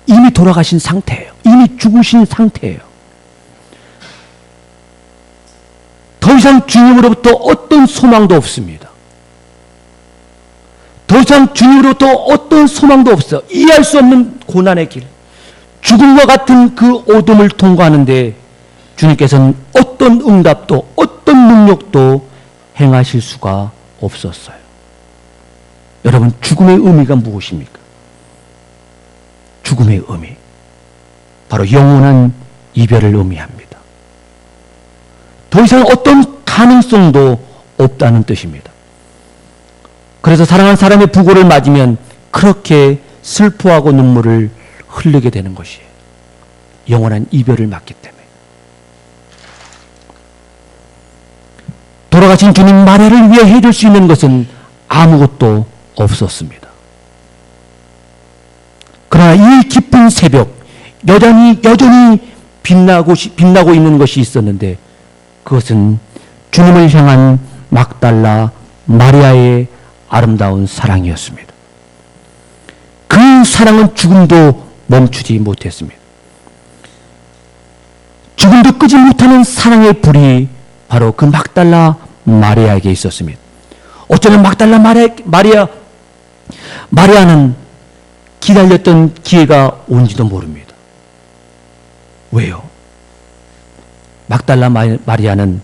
이미 돌아가신 상태예요. 이미 죽으신 상태예요. 더 이상 주님으로부터 어떤 소망도 없습니다. 더 이상 주님으로부터 어떤 소망도 없어요. 이해할 수 없는 고난의 길, 죽음과 같은 그 어둠을 통과하는데 주님께서는 어떤 응답도 어떤 능력도 행하실 수가 없었어요. 여러분, 죽음의 의미가 무엇입니까? 죽음의 의미, 바로 영원한 이별을 의미합니다. 더 이상 어떤 가능성도 없다는 뜻입니다. 그래서 사랑하는 사람의 부고를 맞으면 그렇게 슬퍼하고 눈물을 흘리게 되는 것이에요. 영원한 이별을 맞기 때문에. 돌아가신 주님 마리아를 위해 해줄 수 있는 것은 아무것도 없었습니다. 그러나 이 깊은 새벽, 여전히 빛나고 있는 것이 있었는데, 그것은 주님을 향한 막달라 마리아의 아름다운 사랑이었습니다. 그 사랑은 죽음도 멈추지 못했습니다. 죽음도 끄지 못하는 사랑의 불이 바로 그 막달라 마리아에게 있었습니다. 어쩌면 막달라 마리아는 기다렸던 기회가 온지도 모릅니다. 왜요? 막달라 마리아는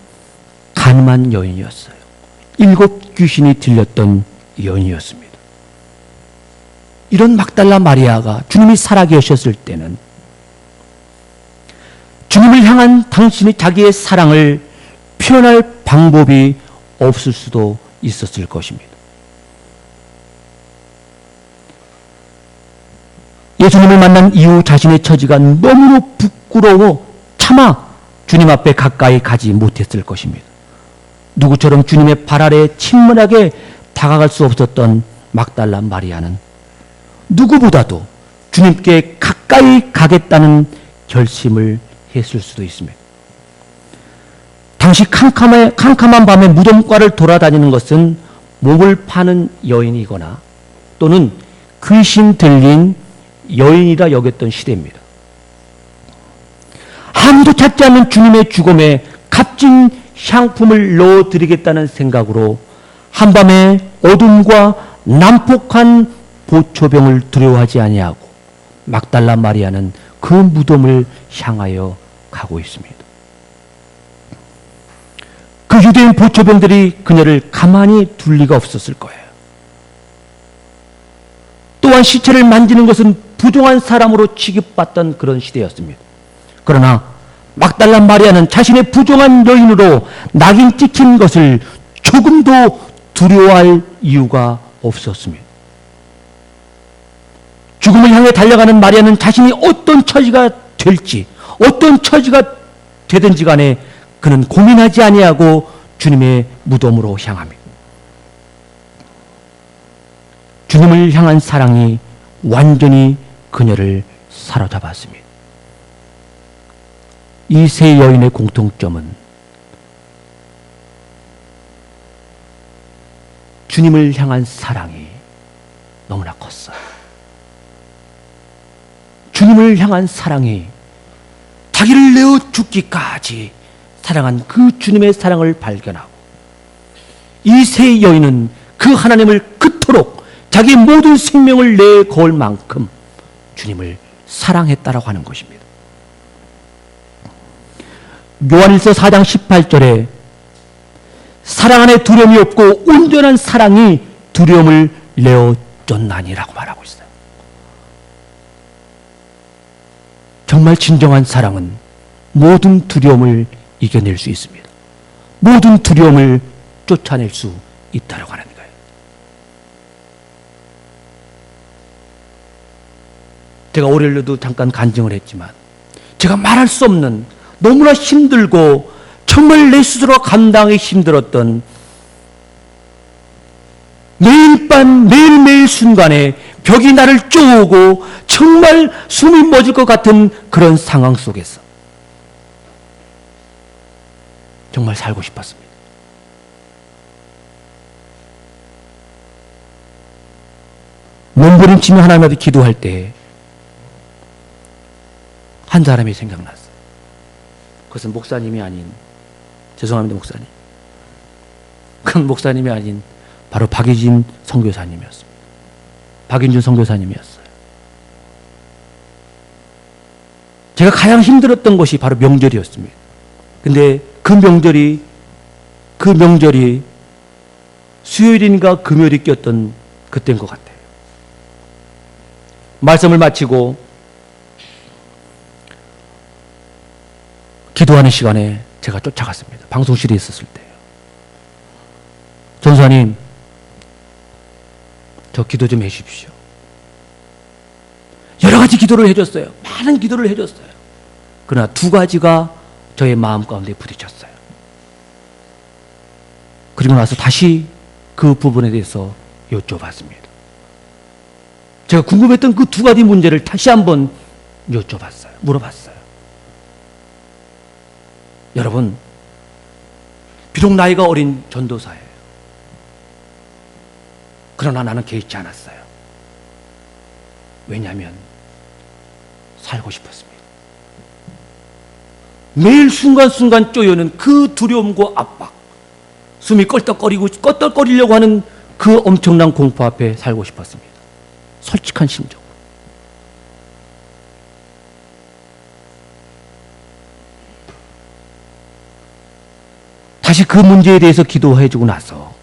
가늠한 여인이었어요. 7 귀신이 들렸던 여인이었습니다. 이런 막달라 마리아가 주님이 살아계셨을 때는 주님을 향한 당신의 자기의 사랑을 표현할 방법이 없을 수도 있었을 것입니다. 예수님을 만난 이후 자신의 처지가 너무나 부끄러워 차마 주님 앞에 가까이 가지 못했을 것입니다. 누구처럼 주님의 발 아래 친밀하게 다가갈 수 없었던 막달라 마리아는 누구보다도 주님께 가까이 가겠다는 결심을 했을 수도 있습니다. 당시 캄캄한 밤에 무덤가를 돌아다니는 것은 목을 파는 여인이거나 또는 귀신 들린 여인이라 여겼던 시대입니다. 아무도 찾지 않는 주님의 죽음에 값진 향품을 넣어드리겠다는 생각으로 한밤에 어둠과 난폭한 보초병을 두려워하지 아니하고 막달라 마리아는 그 무덤을 향하여 가고 있습니다. 그 유대인 보초병들이 그녀를 가만히 둘 리가 없었을 거예요. 또한 시체를 만지는 것은 부정한 사람으로 취급받던 그런 시대였습니다. 그러나 막달라 마리아는 자신의 부정한 여인으로 낙인 찍힌 것을 조금도 두려워할 이유가 없었습니다. 죽음을 향해 달려가는 마리아는 자신이 어떤 처지가 될지, 어떤 처지가 되든지 간에 그는 고민하지 아니하고 주님의 무덤으로 향합니다. 주님을 향한 사랑이 완전히 그녀를 사로잡았습니다. 이 세 여인의 공통점은 주님을 향한 사랑이 너무나 컸어요. 주님을 향한 사랑이 자기를 내어 죽기까지 사랑한 그 주님의 사랑을 발견하고 이 세 여인은 그 하나님을 그토록 자기의 모든 생명을 내걸 만큼 주님을 사랑했다라고 하는 것입니다. 요한일서 4장 18절에 사랑 안에 두려움이 없고 온전한 사랑이 두려움을 내어 쫓나니라고 말하고 있어요. 정말 진정한 사랑은 모든 두려움을 이겨낼 수 있습니다. 모든 두려움을 쫓아낼 수 있다고 하는 거예요. 제가 올해도 잠깐 간증을 했지만 제가 말할 수 없는 너무나 힘들고 정말 내 스스로 감당하기 힘들었던 매일 밤 매일매일 순간에 벽이 나를 쪼고 정말 숨이 멎을 것 같은 그런 상황 속에서 정말 살고 싶었습니다. 몸부림치며 하나님 앞에 기도할 때 한 사람이 생각났어요. 그것은 목사님이 아닌, 죄송합니다 목사님, 그건 목사님이 아닌 바로 박유진 선교사님이었습니다. 박윤준 선교사님이었어요. 제가 가장 힘들었던 것이 바로 명절이었습니다. 근데 그 명절이 수요일인가 금요일이 꼈던 그때인 것 같아요. 말씀을 마치고 기도하는 시간에 제가 쫓아갔습니다. 방송실에 있었을 때요. 전사님, 저 기도 좀 해주십시오. 여러 가지 기도를 해줬어요. 많은 기도를 해줬어요. 그러나 두 가지가 저의 마음 가운데 부딪혔어요. 그리고 나서 다시 그 부분에 대해서 여쭤봤습니다. 제가 궁금했던 그 두 가지 문제를 다시 한번 여쭤봤어요. 물어봤어요. 여러분, 비록 나이가 어린 전도사예요. 그러나 나는 개의치 않았어요. 왜냐하면 살고 싶었습니다. 매일 순간순간 쪼여오는 그 두려움과 압박, 숨이 껄떡거리려고 하는 그 엄청난 공포 앞에 살고 싶었습니다. 솔직한 심정. 다시 그 문제에 대해서 기도해주고 나서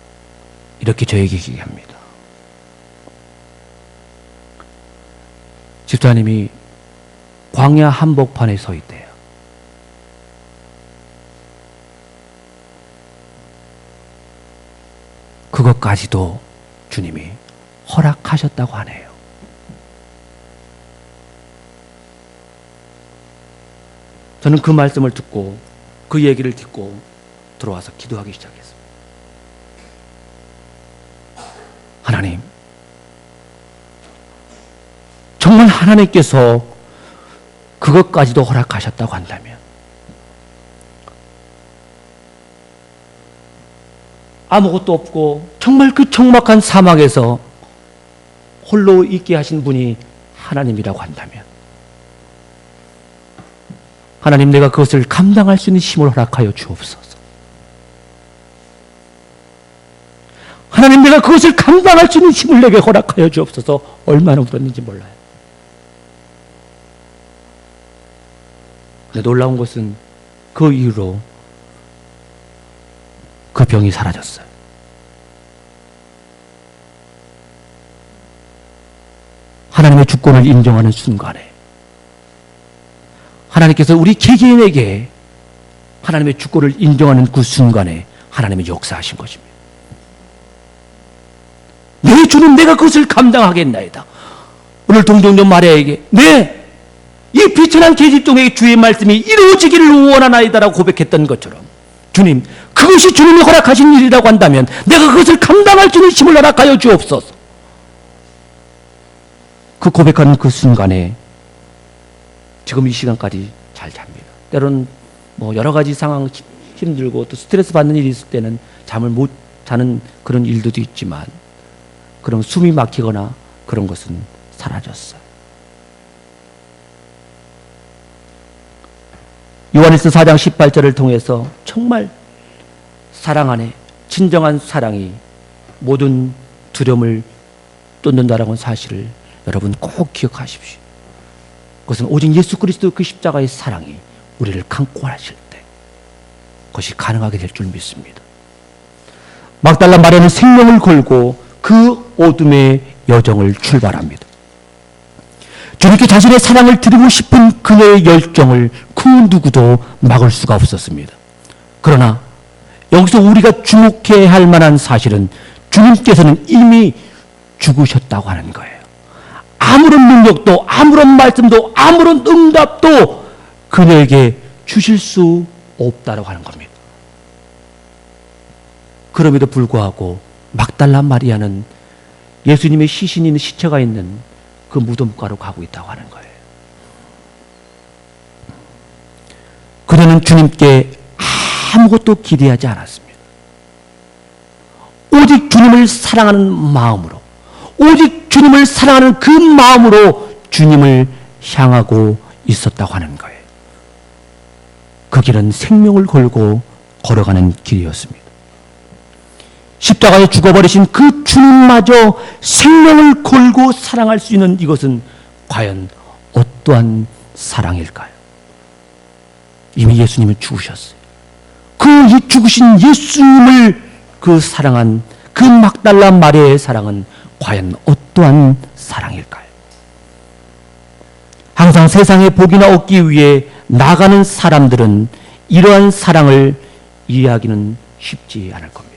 이렇게 저에게 얘기합니다. 집사님이 광야 한복판에 서 있대요. 그것까지도 주님이 허락하셨다고 하네요. 저는 그 말씀을 듣고 그 얘기를 듣고 들어와서 기도하기 시작했습니다. 하나님, 정말 하나님께서 그것까지도 허락하셨다고 한다면 아무것도 없고 정말 그 적막한 사막에서 홀로 있게 하신 분이 하나님이라고 한다면 하나님, 내가 그것을 감당할 수 있는 힘을 허락하여 주옵소서. 하나님, 내가 그것을 감당할 수 있는 힘을 내게 허락하여 주옵소서. 얼마나 울었는지 몰라요. 근데 놀라운 것은 그 이후로 그 병이 사라졌어요. 하나님의 주권을 인정하는 순간에 하나님께서 우리 개개인에게 하나님의 주권을 인정하는 그 순간에 하나님의 역사하신 것입니다. 내 주는 내가 그것을 감당하겠나이다. 오늘 동정녀 마리아에게 이 비천한 계집종에게 주의 말씀이 이루어지기를 원하나이다라고 고백했던 것처럼 주님, 그것이 주님이 허락하신 일이라고 한다면 내가 그것을 감당할 수 있는 힘을 허락하여 주옵소서. 그 고백하는 그 순간에 지금 이 시간까지 잘 잡니다. 때로는 여러 가지 상황 힘들고 또 스트레스 받는 일이 있을 때는 잠을 못 자는 그런 일들도 있지만 그런 숨이 막히거나 그런 것은 사라졌어요. 요한일서 4장 18절을 통해서 정말 사랑 안에 진정한 사랑이 모든 두려움을 쫓는다라는 사실을 여러분 꼭 기억하십시오. 그것은 오직 예수 그리스도 그 십자가의 사랑이 우리를 감고 하실 때 그것이 가능하게 될 줄 믿습니다. 막달라 마리아는 생명을 걸고 그 어둠의 여정을 출발합니다. 주님께 자신의 사랑을 드리고 싶은 그녀의 열정을 그 누구도 막을 수가 없었습니다. 그러나 여기서 우리가 주목해야 할 만한 사실은 주님께서는 이미 죽으셨다고 하는 거예요. 아무런 능력도 아무런 말씀도 아무런 응답도 그녀에게 주실 수 없다고 하는 겁니다. 그럼에도 불구하고 막달라 마리아는 예수님의 시신이 있는 시체가 있는 그 무덤가로 가고 있다고 하는 거예요. 그녀는 주님께 아무것도 기대하지 않았습니다. 오직 주님을 사랑하는 마음으로, 오직 주님을 사랑하는 그 마음으로 주님을 향하고 있었다고 하는 거예요. 그 길은 생명을 걸고 걸어가는 길이었습니다. 십자가에 죽어버리신 그 주님마저 생명을 걸고 사랑할 수 있는 이것은 과연 어떠한 사랑일까요? 이미 예수님은 죽으셨어요. 그 죽으신 예수님을 그 사랑한 그 막달라 마리아의 사랑은 과연 어떠한 사랑일까요? 항상 세상의 복이나 얻기 위해 나가는 사람들은 이러한 사랑을 이해하기는 쉽지 않을 겁니다.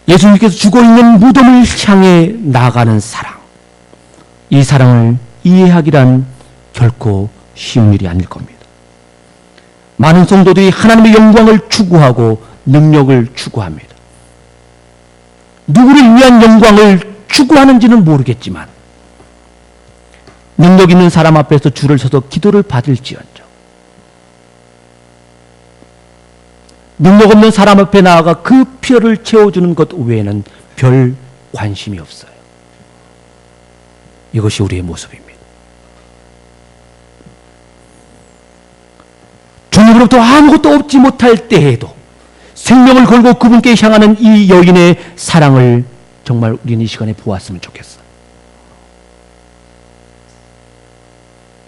예수님께서 죽어있는 무덤을 향해 나가는 사랑, 이 사랑을 이해하기란 결코 쉬운 일이 아닐 겁니다. 많은 성도들이 하나님의 영광을 추구하고 능력을 추구합니다. 누구를 위한 영광을 추구하는지는 모르겠지만 능력 있는 사람 앞에서 줄을 서서 기도를 받을지언정 능력 없는 사람 앞에 나아가 그 필요를 채워주는 것 외에는 별 관심이 없어요. 이것이 우리의 모습입니다. 주님으로부터 아무것도 얻지 못할 때에도 생명을 걸고 그분께 향하는 이 여인의 사랑을 정말 우리는 이 시간에 보았으면 좋겠어요.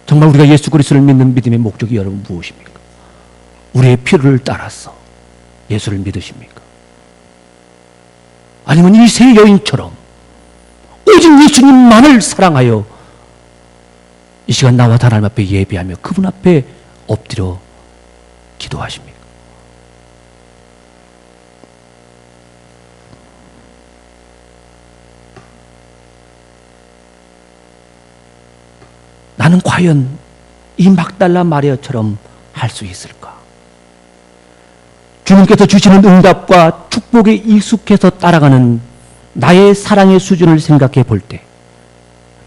정말 우리가 예수 그리스도를 믿는 믿음의 목적이 여러분 무엇입니까? 우리의 필요를 따라서 예수를 믿으십니까? 아니면 이 세 여인처럼 오직 예수님만을 사랑하여 이 시간 나와 하나님 앞에 예배하며 그분 앞에 엎드려 기도하십니까? 나는 과연 이 막달라 마리아처럼 할 수 있을까? 주님께서 주시는 응답과 축복에 익숙해서 따라가는 나의 사랑의 수준을 생각해 볼 때,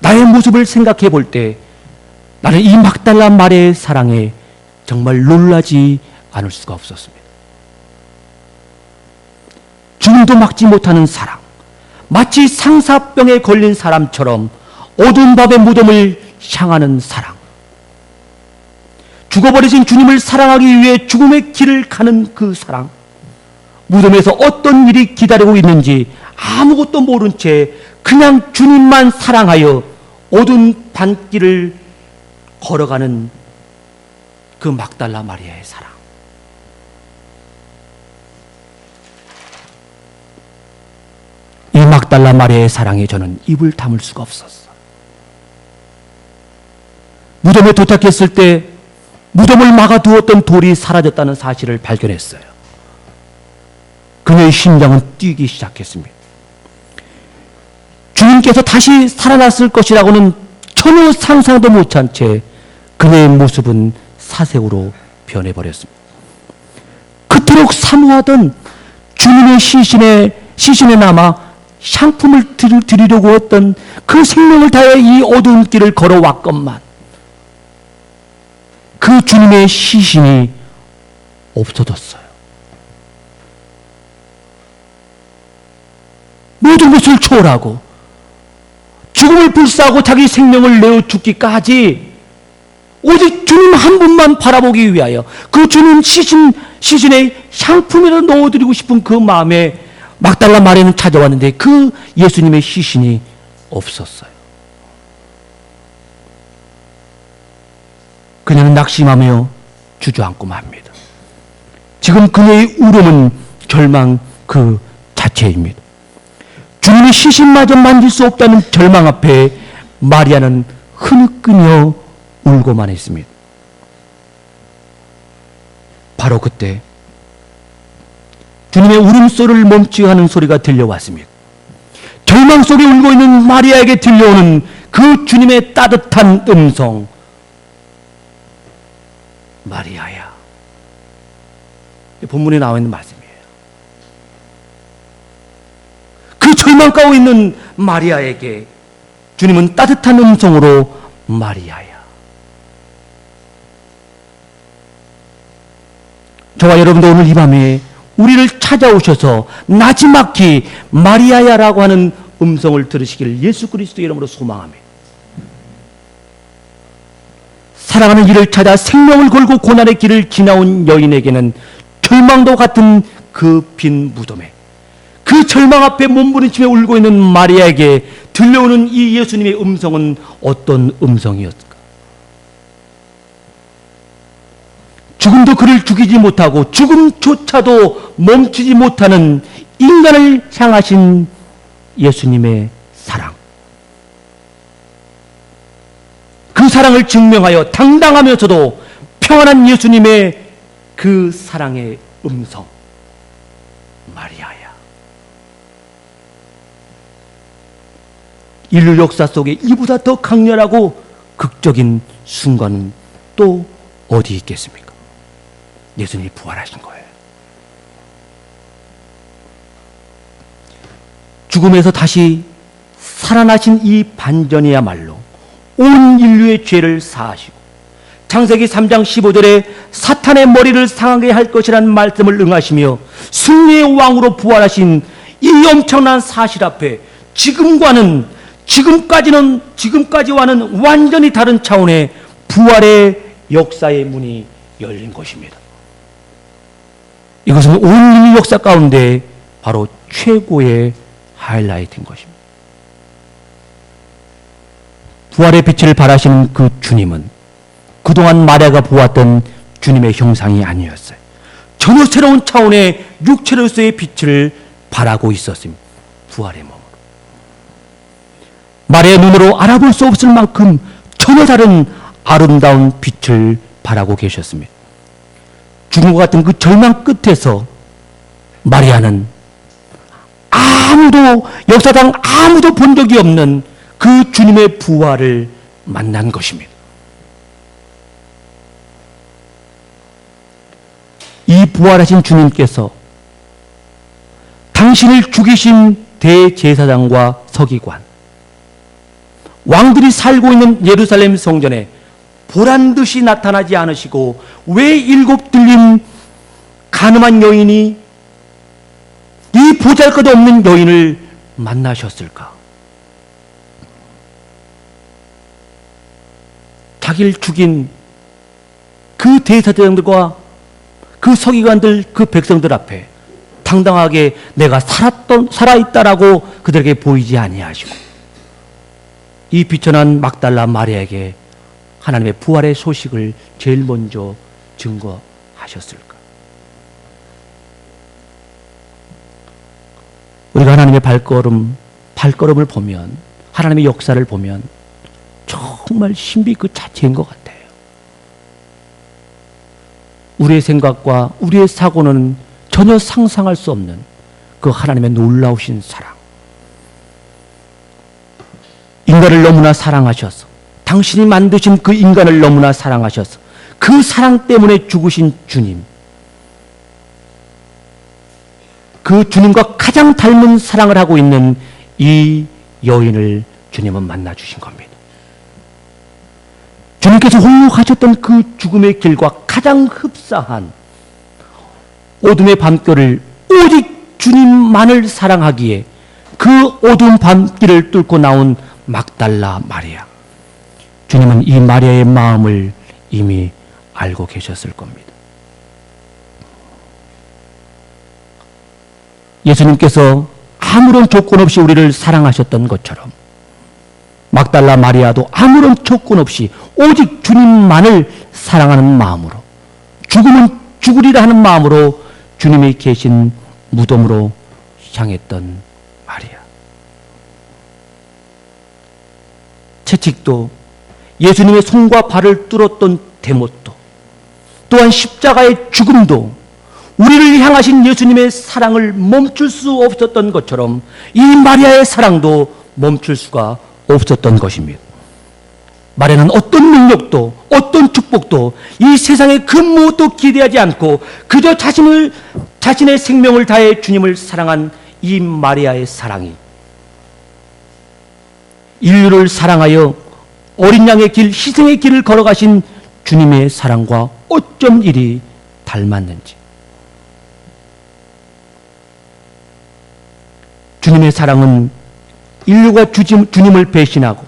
나의 모습을 생각해 볼 때 나는 이 막달라 마리아의 사랑에 정말 놀라지 않을 수가 없었습니다. 주님도 막지 못하는 사랑, 마치 상사병에 걸린 사람처럼 어두운 밤의 무덤을 향하는 사랑, 죽어버리신 주님을 사랑하기 위해 죽음의 길을 가는 그 사랑, 무덤에서 어떤 일이 기다리고 있는지 아무것도 모른 채 그냥 주님만 사랑하여 어두운 밤길을 걸어가는 그 막달라 마리아의 사랑. 이 막달라 마리아의 사랑에 저는 입을 다물 수가 없었어. 무덤에 도착했을 때 무덤을 막아두었던 돌이 사라졌다는 사실을 발견했어요. 그녀의 심장은 뛰기 시작했습니다. 주님께서 다시 살아났을 것이라고는 전혀 상상도 못한 채 그녀의 모습은 사색으로 변해버렸습니다. 그토록 사모하던 주님의 시신에 남아 향품을 드리려고 했던 그 생명을 다해 이 어두운 길을 걸어왔건만 그 주님의 시신이 없어졌어요. 모든 것을 초월하고 죽음을 불사하고 자기 생명을 내어 죽기까지 오직 주님 한 분만 바라보기 위하여 그 주님 시신의 향품이라도 넣어드리고 싶은 그 마음에 막달라 마리아는 찾아왔는데 그 예수님의 시신이 없었어요. 그녀는 낙심하며 주저앉고 맙니다. 지금 그녀의 울음은 절망 그 자체입니다. 주님의 시신마저 만질 수 없다는 절망 앞에 마리아는 흐느끼며 울고만 했습니다. 바로 그때 주님의 울음소리를 멈추게 하는 소리가 들려왔습니다. 절망 속에 울고 있는 마리아에게 들려오는 그 주님의 따뜻한 음성. 마리아야. 본문에 나와 있는 말씀이에요. 그 절망 가운데 있는 마리아에게 주님은 따뜻한 음성으로 마리아야. 저와 여러분도 오늘 이 밤에 우리를 찾아오셔서 나지막히 마리아야라고 하는 음성을 들으시기를 예수 그리스도의 이름으로 소망합니다. 사랑하는 이를 찾아 생명을 걸고 고난의 길을 지나온 여인에게는 절망도 같은 그 빈 무덤에 그 절망 앞에 몸부림치며 울고 있는 마리아에게 들려오는 이 예수님의 음성은 어떤 음성이었을까? 죽음도 그를 죽이지 못하고 죽음조차도 멈추지 못하는 인간을 향하신 예수님의 사랑. 그 사랑을 증명하여 당당하면서도 평안한 예수님의 그 사랑의 음성. 마리아야. 인류 역사 속에 이보다 더 강렬하고 극적인 순간은 또 어디 있겠습니까? 예수님이 부활하신 거예요. 죽음에서 다시 살아나신 이 반전이야말로 온 인류의 죄를 사하시고 창세기 3장 15절에 사탄의 머리를 상하게 할 것이라는 말씀을 응하시며 승리의 왕으로 부활하신 이 엄청난 사실 앞에 지금까지와는 완전히 다른 차원의 부활의 역사의 문이 열린 것입니다. 이것은 온 인류 역사 가운데 바로 최고의 하이라이트인 것입니다. 부활의 빛을 발하시는 그 주님은 그동안 마리아가 보았던 주님의 형상이 아니었어요. 전혀 새로운 차원의 육체로서의 빛을 발하고 있었습니다. 부활의 몸으로. 마리아의 눈으로 알아볼 수 없을 만큼 전혀 다른 아름다운 빛을 발하고 계셨습니다. 죽음과 같은 그 절망 끝에서 마리아는 역사상 아무도 본 적이 없는 그 주님의 부활을 만난 것입니다. 이 부활하신 주님께서 당신을 죽이신 대제사장과 서기관, 왕들이 살고 있는 예루살렘 성전에 보란듯이 나타나지 않으시고 왜 7 들린 가늠한 여인이 이 보잘것없는 여인을 만나셨을까? 자기를 죽인 그 대제사장들과 그 서기관들, 그 백성들 앞에 당당하게 내가 살아있다라고 그들에게 보이지 아니하시고 이 비천한 막달라 마리아에게 하나님의 부활의 소식을 제일 먼저 증거하셨을까? 우리가 하나님의 발걸음을 보면, 하나님의 역사를 보면 정말 신비 그 자체인 것 같아요. 우리의 생각과 우리의 사고는 전혀 상상할 수 없는 그 하나님의 놀라우신 사랑. 인간을 너무나 사랑하셔서, 당신이 만드신 그 인간을 너무나 사랑하셔서 그 사랑 때문에 죽으신 주님, 그 주님과 가장 닮은 사랑을 하고 있는 이 여인을 주님은 만나주신 겁니다. 주님께서 홀로가셨던 그 죽음의 길과 가장 흡사한 어둠의 밤결을 오직 주님만을 사랑하기에 그 어두운 밤길을 뚫고 나온 막달라 마리아. 주님은 이 마리아의 마음을 이미 알고 계셨을 겁니다. 예수님께서 아무런 조건 없이 우리를 사랑하셨던 것처럼 막달라 마리아도 아무런 조건 없이 오직 주님만을 사랑하는 마음으로, 죽으면 죽으리라 하는 마음으로 주님이 계신 무덤으로 향했던 마리아. 채찍도, 예수님의 손과 발을 뚫었던 대못도, 또한 십자가의 죽음도 우리를 향하신 예수님의 사랑을 멈출 수 없었던 것처럼 이 마리아의 사랑도 멈출 수가 없었던 것입니다. 마리아는 어떤 능력도 어떤 축복도 이 세상의 그 무엇도 기대하지 않고 그저 자신의 생명을 다해 주님을 사랑한 이 마리아의 사랑이 인류를 사랑하여 어린 양의 길, 희생의 길을 걸어가신 주님의 사랑과 어쩜 이리 닮았는지. 주님의 사랑은 인류가 주님을 배신하고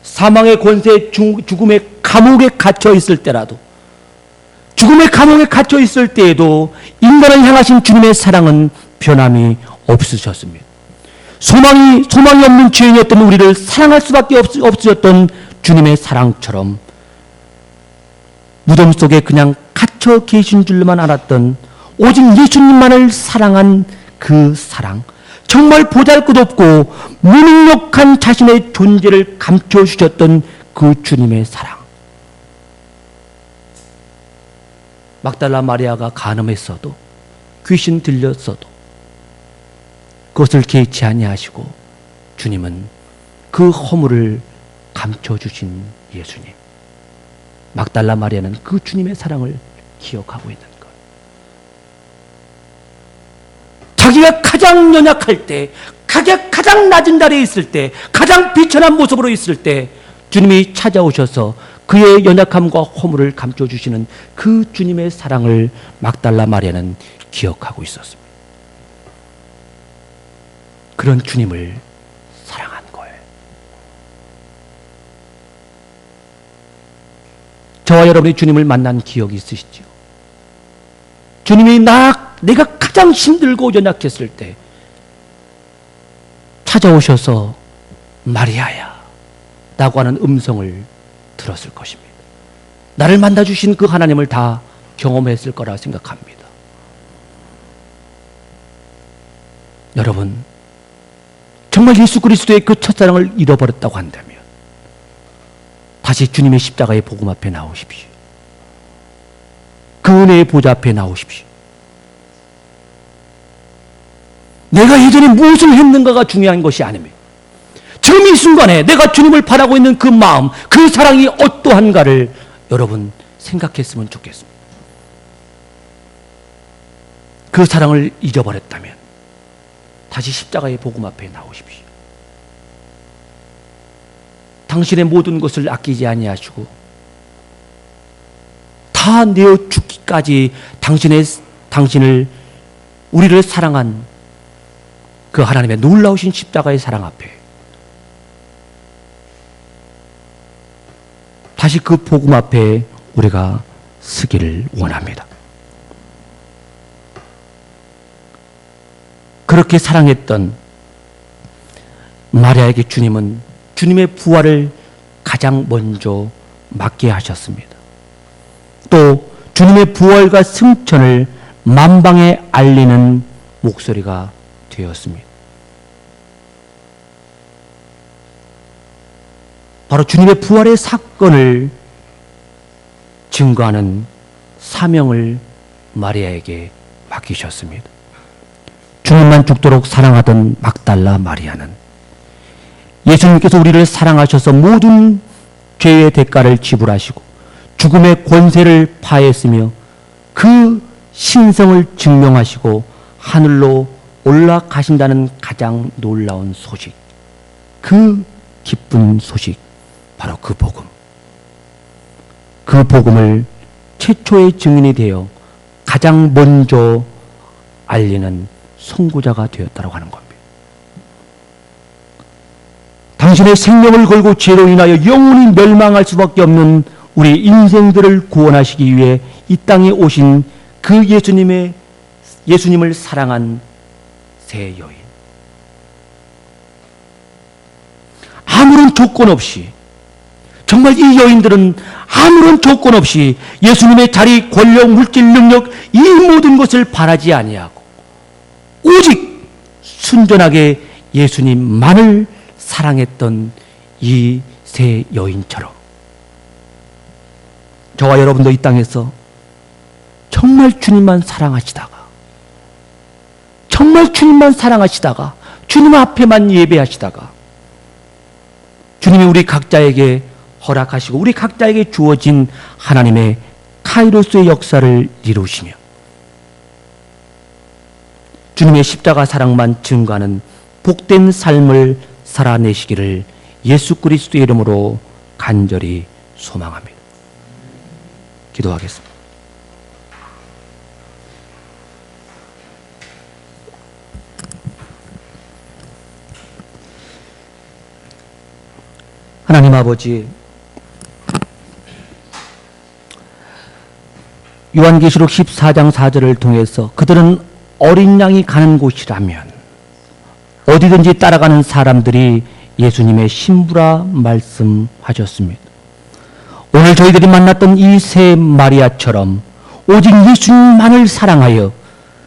사망의 권세, 죽음의 감옥에 갇혀 있을 때라도, 죽음의 감옥에 갇혀 있을 때에도 인간을 향하신 주님의 사랑은 변함이 없으셨습니다. 소망이 없는 죄인이었던 우리를 사랑할 수밖에 없으셨던 주님의 사랑처럼 무덤 속에 그냥 갇혀 계신 줄만 알았던 오직 예수님만을 사랑한 그 사랑, 정말 보잘것없고 무능력한 자신의 존재를 감춰주셨던 그 주님의 사랑. 막달라 마리아가 간음했어도, 귀신 들렸어도 그것을 개의치 아니하시고 주님은 그 허물을 감춰주신 예수님. 막달라 마리아는 그 주님의 사랑을 기억하고 있는 것. 자기가 가장 연약할 때, 가장 낮은 자리에 있을 때, 가장 비천한 모습으로 있을 때 주님이 찾아오셔서 그의 연약함과 허물을 감춰주시는 그 주님의 사랑을 막달라 마리아는 기억하고 있었습니다. 그런 주님을 사랑한 거예요. 저와 여러분이 주님을 만난 기억이 있으시죠? 주님이 내가 가장 힘들고 연약했을 때 찾아오셔서 마리아야 라고 하는 음성을 들었을 것입니다. 나를 만나주신 그 하나님을 다 경험했을 거라 생각합니다. 여러분, 정말 예수 그리스도의 그 첫사랑을 잃어버렸다고 한다면 다시 주님의 십자가의 복음 앞에 나오십시오. 그 은혜의 보좌 앞에 나오십시오. 내가 예전에 무엇을 했는가가 중요한 것이 아닙니다. 지금 이 순간에 내가 주님을 바라고 있는 그 마음, 그 사랑이 어떠한가를 여러분 생각했으면 좋겠습니다. 그 사랑을 잊어버렸다면 다시 십자가의 복음 앞에 나오십시오. 당신의 모든 것을 아끼지 아니하시고 다 내어 죽기까지 당신을 우리를 사랑한 그 하나님의 놀라우신 십자가의 사랑 앞에 다시 그 복음 앞에 우리가 서기를 원합니다. 그렇게 사랑했던 마리아에게 주님은 주님의 부활을 가장 먼저 맞게 하셨습니다. 또 주님의 부활과 승천을 만방에 알리는 목소리가 되었습니다. 바로 주님의 부활의 사건을 증거하는 사명을 마리아에게 맡기셨습니다. 주님만 죽도록 사랑하던 막달라 마리아는 예수님께서 우리를 사랑하셔서 모든 죄의 대가를 지불하시고 죽음의 권세를 파했으며 그 신성을 증명하시고 하늘로 올라가신다는 가장 놀라운 소식, 그 기쁜 소식, 바로 그 복음. 그 복음을 최초의 증인이 되어 가장 먼저 알리는 선구자가 되었다고 하는 겁니다. 당신의 생명을 걸고 죄로 인하여 영원히 멸망할 수밖에 없는 우리 인생들을 구원하시기 위해 이 땅에 오신 그 예수님을 사랑한 세 여인. 아무런 조건 없이, 정말 이 여인들은 아무런 조건 없이 예수님의 자리, 권력, 물질, 능력 이 모든 것을 바라지 아니하고 오직 순전하게 예수님만을 사랑했던 이 세 여인처럼 저와 여러분도 이 땅에서 정말 주님만 사랑하시다가, 정말 주님만 사랑하시다가, 주님 앞에만 예배하시다가 주님이 우리 각자에게 허락하시고 우리 각자에게 주어진 하나님의 카이로스의 역사를 이루시며 주님의 십자가 사랑만 증거하는 복된 삶을 살아내시기를 예수 그리스도의 이름으로 간절히 소망합니다. 기도하겠습니다. 하나님 아버지, 요한계시록 14장 4절을 통해서 그들은 어린 양이 가는 곳이라면 어디든지 따라가는 사람들이 예수님의 신부라 말씀하셨습니다. 오늘 저희들이 만났던 이 세 마리아처럼 오직 예수님만을 사랑하여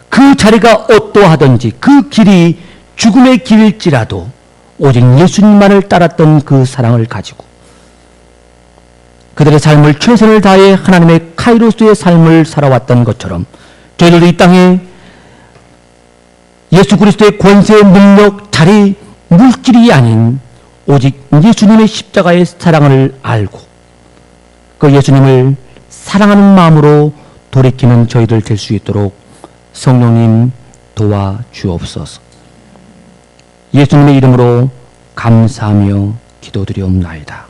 그 자리가 어떠하든지 그 길이 죽음의 길일지라도 오직 예수님만을 따랐던 그 사랑을 가지고 그들의 삶을 최선을 다해 하나님의 카이로스의 삶을 살아왔던 것처럼 저희들도 이 땅에 예수 그리스도의 권세, 능력, 자리, 물질이 아닌 오직 예수님의 십자가의 사랑을 알고 그 예수님을 사랑하는 마음으로 돌이키는 저희들 될 수 있도록 성령님 도와주옵소서. 예수님의 이름으로 감사하며 기도드리옵나이다.